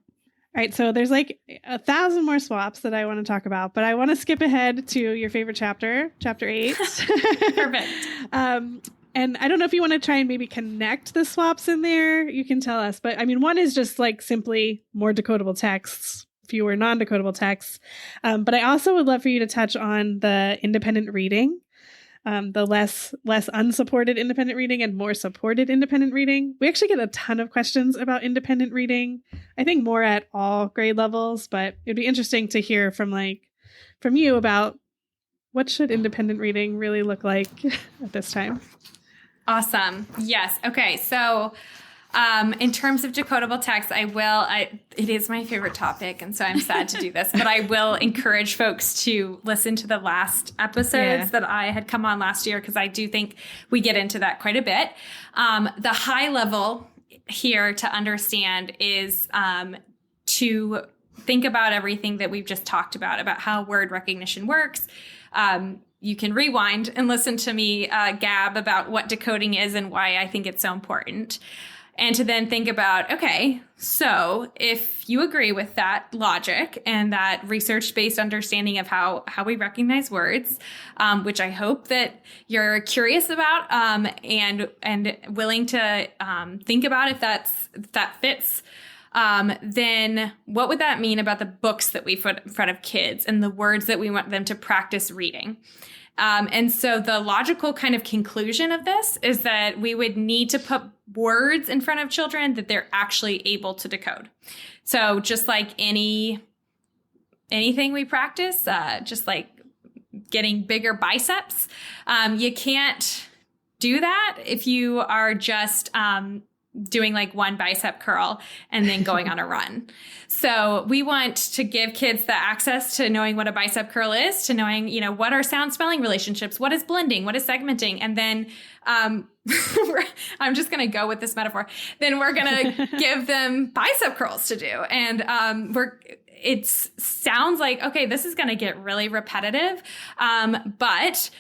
All right, so there's like 1,000 more swaps that I want to talk about, but I want to skip ahead to your favorite chapter, chapter 8. Perfect. And I don't know if you want to try and maybe connect the swaps in there. You can tell us. But I mean, one is just like simply more decodable texts, fewer non-decodable texts. But I also would love for you to touch on the independent reading. The less unsupported independent reading and more supported independent reading. We actually get a ton of questions about independent reading. I think more at all grade levels, but it'd be interesting to hear from you about what should independent reading really look like at this time. Awesome. Yes. Okay. So in terms of decodable text, it is my favorite topic, and so I'm sad to do this, but I will encourage folks to listen to the last episodes that I had come on last year, because I do think we get into that quite a bit. The high level here to understand is to think about everything that we've just talked about how word recognition works. You can rewind and listen to me gab about what decoding is and why I think it's so important. And to then think about, okay, so if you agree with that logic and that research-based understanding of how we recognize words, which I hope that you're curious about and willing to think about if that fits, then what would that mean about the books that we put in front of kids and the words that we want them to practice reading? And so the logical kind of conclusion of this is that we would need to put words in front of children that they're actually able to decode. So just like anything we practice, just like getting bigger biceps, you can't do that if you are just doing like one bicep curl and then going on a run. So we want to give kids the access to knowing what a bicep curl is, to knowing, what are sound spelling relationships, what is blending, what is segmenting. And then I'm just going to go with this metaphor. Then we're going to give them bicep curls to do. And it sounds like, okay, this is going to get really repetitive. But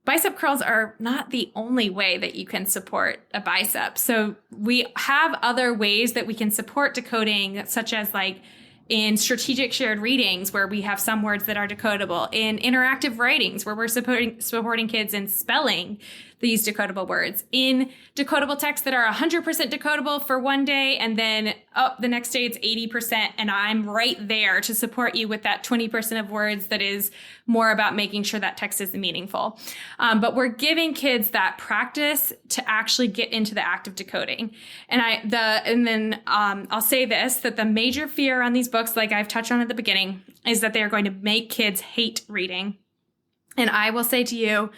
bicep curls are not the only way that you can support a bicep. So we have other ways that we can support decoding, such as like in strategic shared readings, where we have some words that are decodable, in interactive writings, where we're supporting kids in spelling these decodable words, in decodable texts that are 100% decodable for one day, and then the next day it's 80%, and I'm right there to support you with that 20% of words that is more about making sure that text is meaningful. But we're giving kids that practice to actually get into the act of decoding. And then I'll say this, that the major fear on these books, like I've touched on at the beginning, is that they are going to make kids hate reading. And I will say to you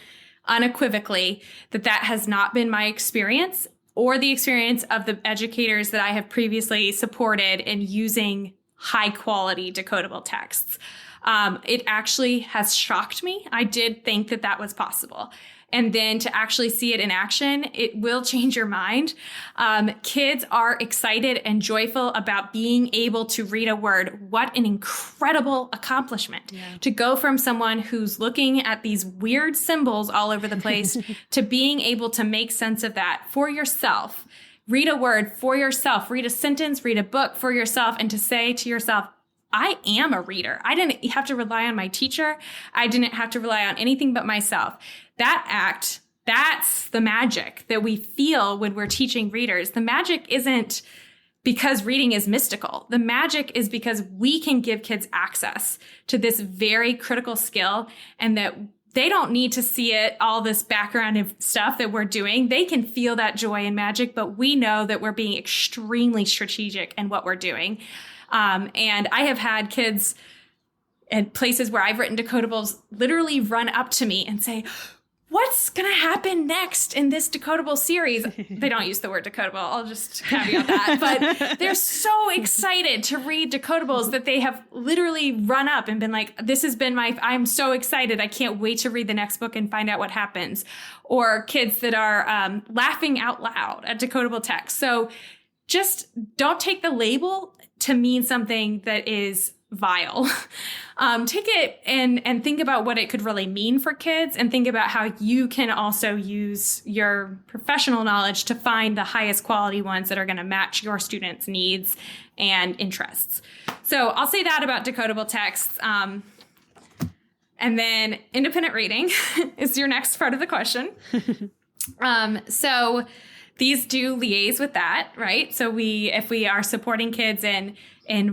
unequivocally that has not been my experience or the experience of the educators that I have previously supported in using high quality decodable texts. It actually has shocked me. I did think that was possible. And then to actually see it in action, it will change your mind. Kids are excited and joyful about being able to read a word. What an incredible accomplishment to go from someone who's looking at these weird symbols all over the place to being able to make sense of that for yourself. Read a word for yourself, read a sentence, read a book for yourself, and to say to yourself, I am a reader. I didn't have to rely on my teacher. I didn't have to rely on anything but myself. That act, that's the magic that we feel when we're teaching readers. The magic isn't because reading is mystical. The magic is because we can give kids access to this very critical skill, and that they don't need to see it, all this background of stuff that we're doing. They can feel that joy and magic, but we know that we're being extremely strategic in what we're doing. And I have had kids at places where I've written decodables literally run up to me and say, what's going to happen next in this decodable series? They don't use the word decodable. I'll just caveat that. But they're so excited to read decodables that they have literally run up and been like, I'm so excited. I can't wait to read the next book and find out what happens. Or kids that are laughing out loud at decodable text. So just don't take the label to mean something that is vile. Take it and think about what it could really mean for kids, and think about how you can also use your professional knowledge to find the highest quality ones that are going to match your students' needs and interests. So I'll say that about decodable texts. And then independent reading is your next part of the question. So these do liaise with that, right? So if we are supporting kids in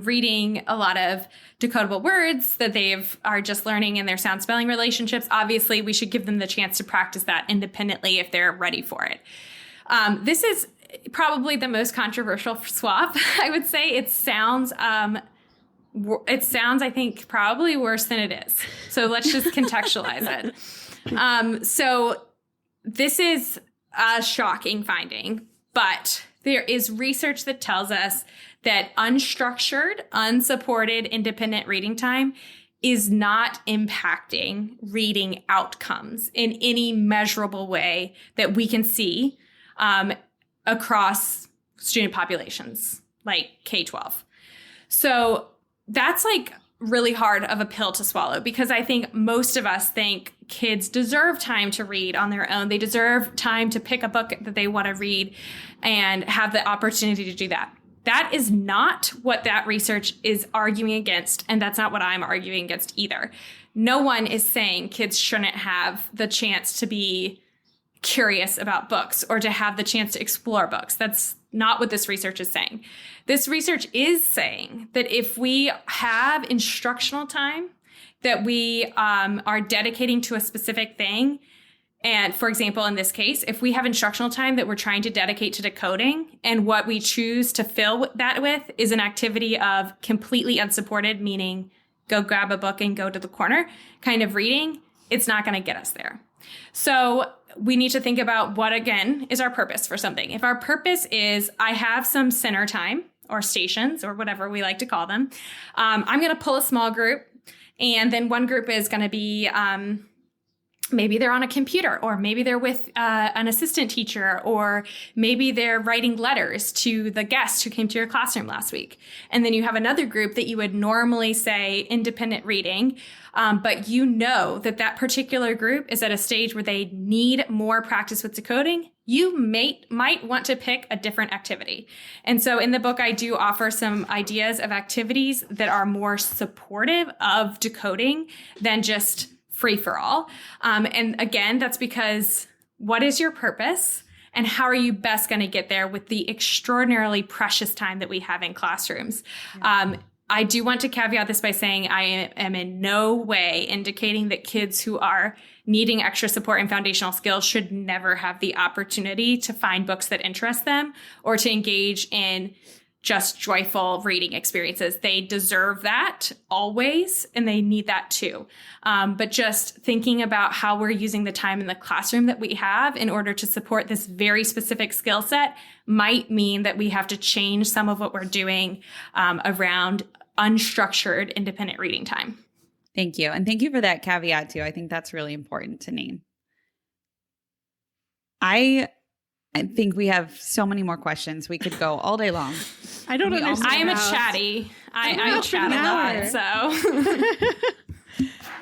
reading a lot of decodable words that are just learning in their sound spelling relationships, obviously we should give them the chance to practice that independently if they're ready for it. This is probably the most controversial swap. I would say it sounds, I think, probably worse than it is. So let's just contextualize it. So this is a shocking finding, but there is research that tells us that unstructured, unsupported independent reading time is not impacting reading outcomes in any measurable way that we can see across student populations like K-12. So that's like really hard of a pill to swallow, because I think most of us think kids deserve time to read on their own. They deserve time to pick a book that they want to read and have the opportunity to do that. That is not what that research is arguing against, and that's not what I'm arguing against either. No one is saying kids shouldn't have the chance to be curious about books or to have the chance to explore books. That's not what this research is saying. This research is saying that if we have instructional time that we are dedicating to a specific thing, and for example, in this case, if we have instructional time that we're trying to dedicate to decoding, and what we choose to fill that with is an activity of completely unsupported, meaning go grab a book and go to the corner kind of reading, it's not going to get us there. So we need to think about what, again, is our purpose for something. If our purpose is I have some center time or stations or whatever we like to call them, I'm going to pull a small group, and then one group is going to be maybe they're on a computer, or maybe they're with an assistant teacher, or maybe they're writing letters to the guest who came to your classroom last week. And then you have another group that you would normally say independent reading, but you know that particular group is at a stage where they need more practice with decoding. You might want to pick a different activity. And so in the book, I do offer some ideas of activities that are more supportive of decoding than just free for all. And again, that's because what is your purpose, and how are you best going to get there with the extraordinarily precious time that we have in classrooms? Yeah. I do want to caveat this by saying I am in no way indicating that kids who are needing extra support and foundational skills should never have the opportunity to find books that interest them or to engage in just joyful reading experiences. They deserve that always, and they need that too. But just thinking about how we're using the time in the classroom that we have in order to support this very specific skill set might mean that we have to change some of what we're doing around unstructured independent reading time. Thank you. And thank you for that caveat too. I think that's really important to name. I think we have so many more questions. We could go all day long. I don't understand. I am a chatty. I chat a lot, so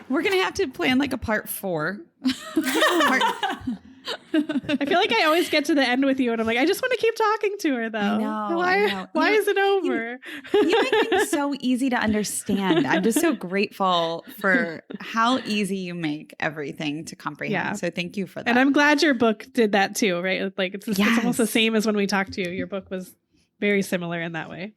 we're gonna have to plan like a part 4. I feel like I always get to the end with you, and I'm like, I just want to keep talking to her, though. I know. Why is it over? You make things so easy to understand. I'm just so grateful for how easy you make everything to comprehend. Yeah. So thank you for that. And I'm glad your book did that too, right? Like it's almost the same as when we talked to you. Your book was very similar in that way.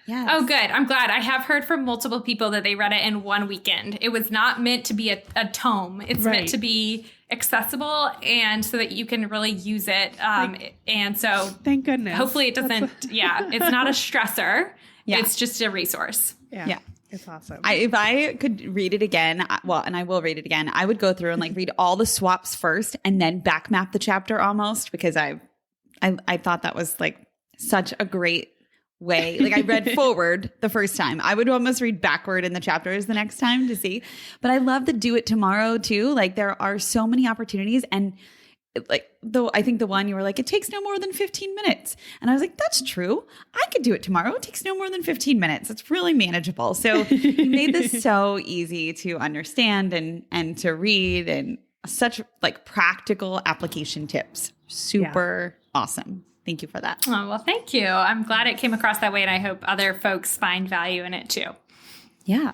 Yes. Oh, good. I'm glad. I have heard from multiple people that they read it in one weekend. It was not meant to be a tome. It's meant to be accessible, and so that you can really use it. And so thank goodness. Hopefully it doesn't, it's not a stressor. Yeah. It's just a resource. Yeah. It's awesome. If I could read it again, and I will read it again, I would go through and like read all the swaps first and then back map the chapter almost, because I thought that was like such a great way. Like I read forward the first time. I would almost read backward in the chapters the next time to see. But I love the do it tomorrow too. Like there are so many opportunities, and like though I think the one you were like, it takes no more than 15 minutes. And I was like, that's true. I could do it tomorrow. It takes no more than 15 minutes. It's really manageable. So you made this so easy to understand and to read, and such like practical application tips. Super awesome. Thank you for that. Oh, well, thank you. I'm glad it came across that way, and I hope other folks find value in it too. Yeah.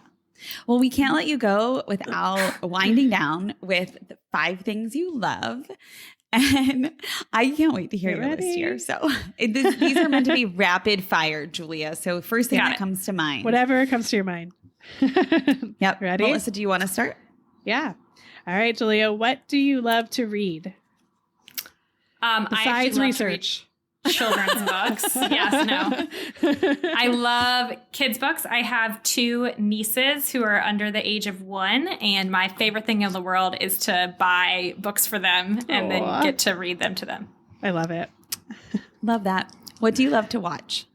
Well, we can't let you go without winding down with the 5 things you love. And I can't wait to hear your list here. So these are meant to be rapid fire, Julia. So first thing that comes to mind. Whatever comes to your mind. Yep. Ready? Melissa, do you want to start? Yeah. All right, Julia, what do you love to read? Besides research. Children's books. Yes, no. I love kids' books. I have 2 nieces who are under the age of 1, and my favorite thing in the world is to buy books for them and then get to read them to them. I love it. Love that. What do you love to watch?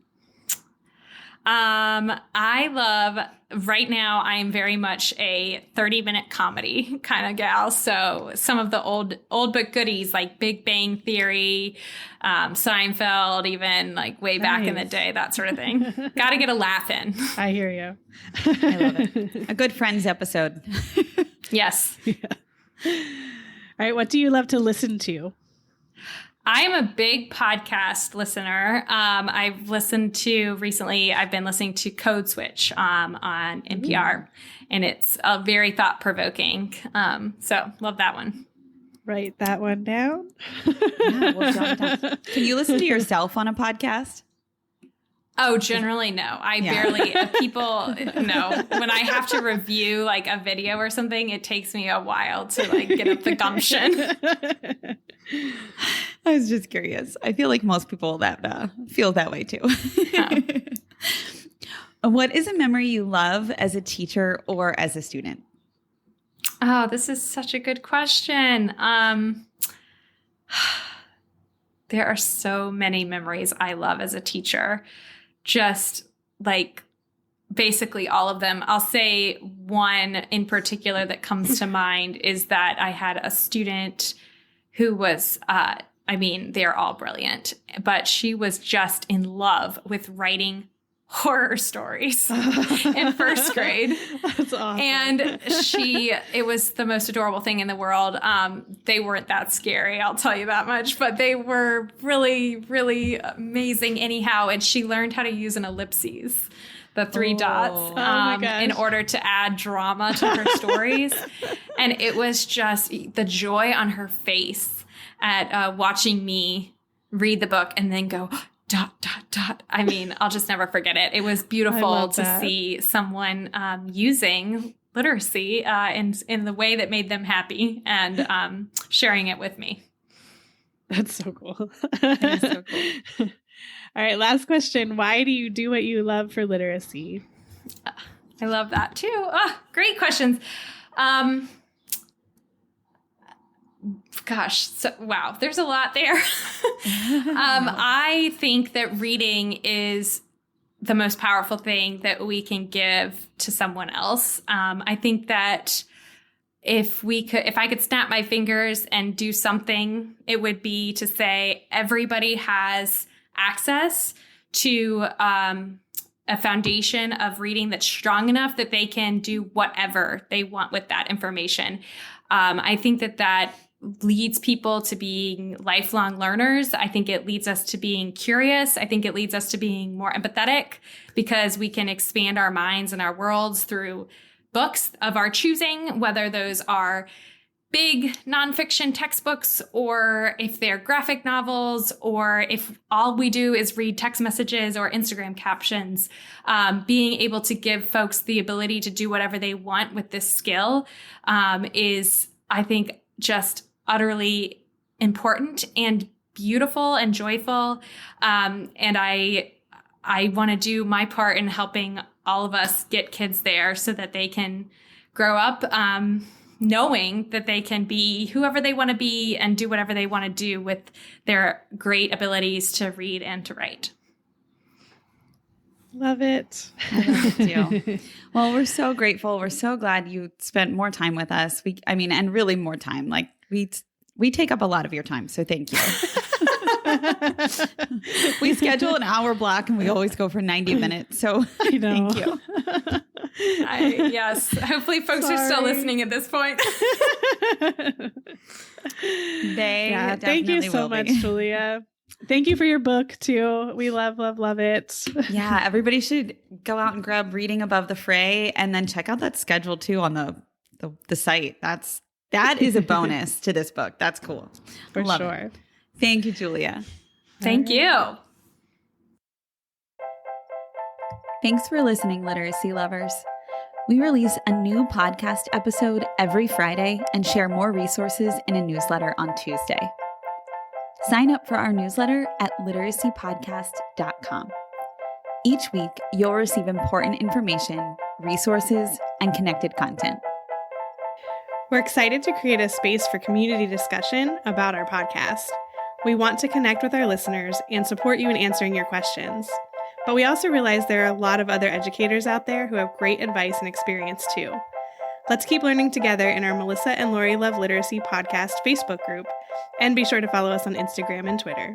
I love, right now, I am very much a 30-minute comedy kind of gal. So some of the old but goodies like Big Bang Theory, Seinfeld, even like way back in the day, that sort of thing. Got to get a laugh in. I hear you. I love it. A good Friends episode. Yes. Yeah. All right. What do you love to listen to? I am a big podcast listener. I've listened to recently, I've been listening to Code Switch on NPR, and it's very thought-provoking. So love that one. Write that one down. Yeah, we'll jot it down. Can you listen to yourself on a podcast? Oh, generally, no. I barely, people, no. When I have to review like a video or something, it takes me a while to like get up the gumption. I was just curious. I feel like most people that feel that way too. What is a memory you love as a teacher or as a student? Oh, this is such a good question. There are so many memories I love as a teacher. Just like basically all of them. I'll say one in particular that comes to mind is that I had a student who was, they're all brilliant, but she was just in love with writing horror stories in first grade. That's awesome. And it was the most adorable thing in the world. They weren't that scary, I'll tell you that much, but they were really, really amazing anyhow. And she learned how to use an ellipses, the 3 dots, in order to add drama to her stories. And it was just the joy on her face at watching me read the book and then go, ... I mean, I'll just never forget it. It was beautiful to see someone using literacy in the way that made them happy and sharing it with me. That's so cool. That is so cool. All right, last question. Why do you do what you love for literacy? I love that too. Oh, great questions. Gosh, wow, there's a lot there. I think that reading is the most powerful thing that we can give to someone else. I think that if I could snap my fingers and do something, it would be to say everybody has access to a foundation of reading that's strong enough that they can do whatever they want with that information. I think that leads people to being lifelong learners. I think it leads us to being curious. I think it leads us to being more empathetic because we can expand our minds and our worlds through books of our choosing, whether those are big nonfiction textbooks or if they're graphic novels or if all we do is read text messages or Instagram captions. Being able to give folks the ability to do whatever they want with this skill is, I think, just utterly important and beautiful and joyful. And I want to do my part in helping all of us get kids there so that they can grow up knowing that they can be whoever they want to be and do whatever they want to do with their great abilities to read and to write. Love it. I love it too. Well, we're so grateful. We're so glad you spent more time with us. And really more time. Like we take up a lot of your time. So thank you. We schedule an hour block and we always go for 90 minutes. So thank you. Yes. Hopefully folks are still listening at this point. Thank you so much, Julia. Thank you for your book too. We love it. Yeah, everybody should go out and grab Reading Above the Fray and then check out that schedule too on the site. That is a bonus to this book. That's cool. For sure. It. Thank you, Julia. Thank you. Thanks for listening, literacy lovers. We release a new podcast episode every Friday and share more resources in a newsletter on Tuesday. Sign up for our newsletter at literacypodcast.com. Each week, you'll receive important information, resources, and connected content. We're excited to create a space for community discussion about our podcast. We want to connect with our listeners and support you in answering your questions. But we also realize there are a lot of other educators out there who have great advice and experience too. Let's keep learning together in our Melissa and Lori Love Literacy podcast Facebook group, and be sure to follow us on Instagram and Twitter.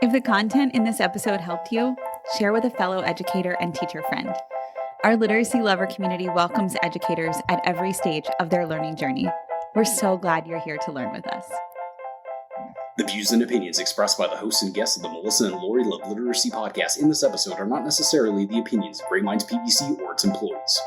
If the content in this episode helped you, share with a fellow educator and teacher friend. Our literacy lover community welcomes educators at every stage of their learning journey. We're so glad you're here to learn with us. The views and opinions expressed by the hosts and guests of the Melissa and Lori Love Literacy podcast in this episode are not necessarily the opinions of Great Minds PBC or its employees.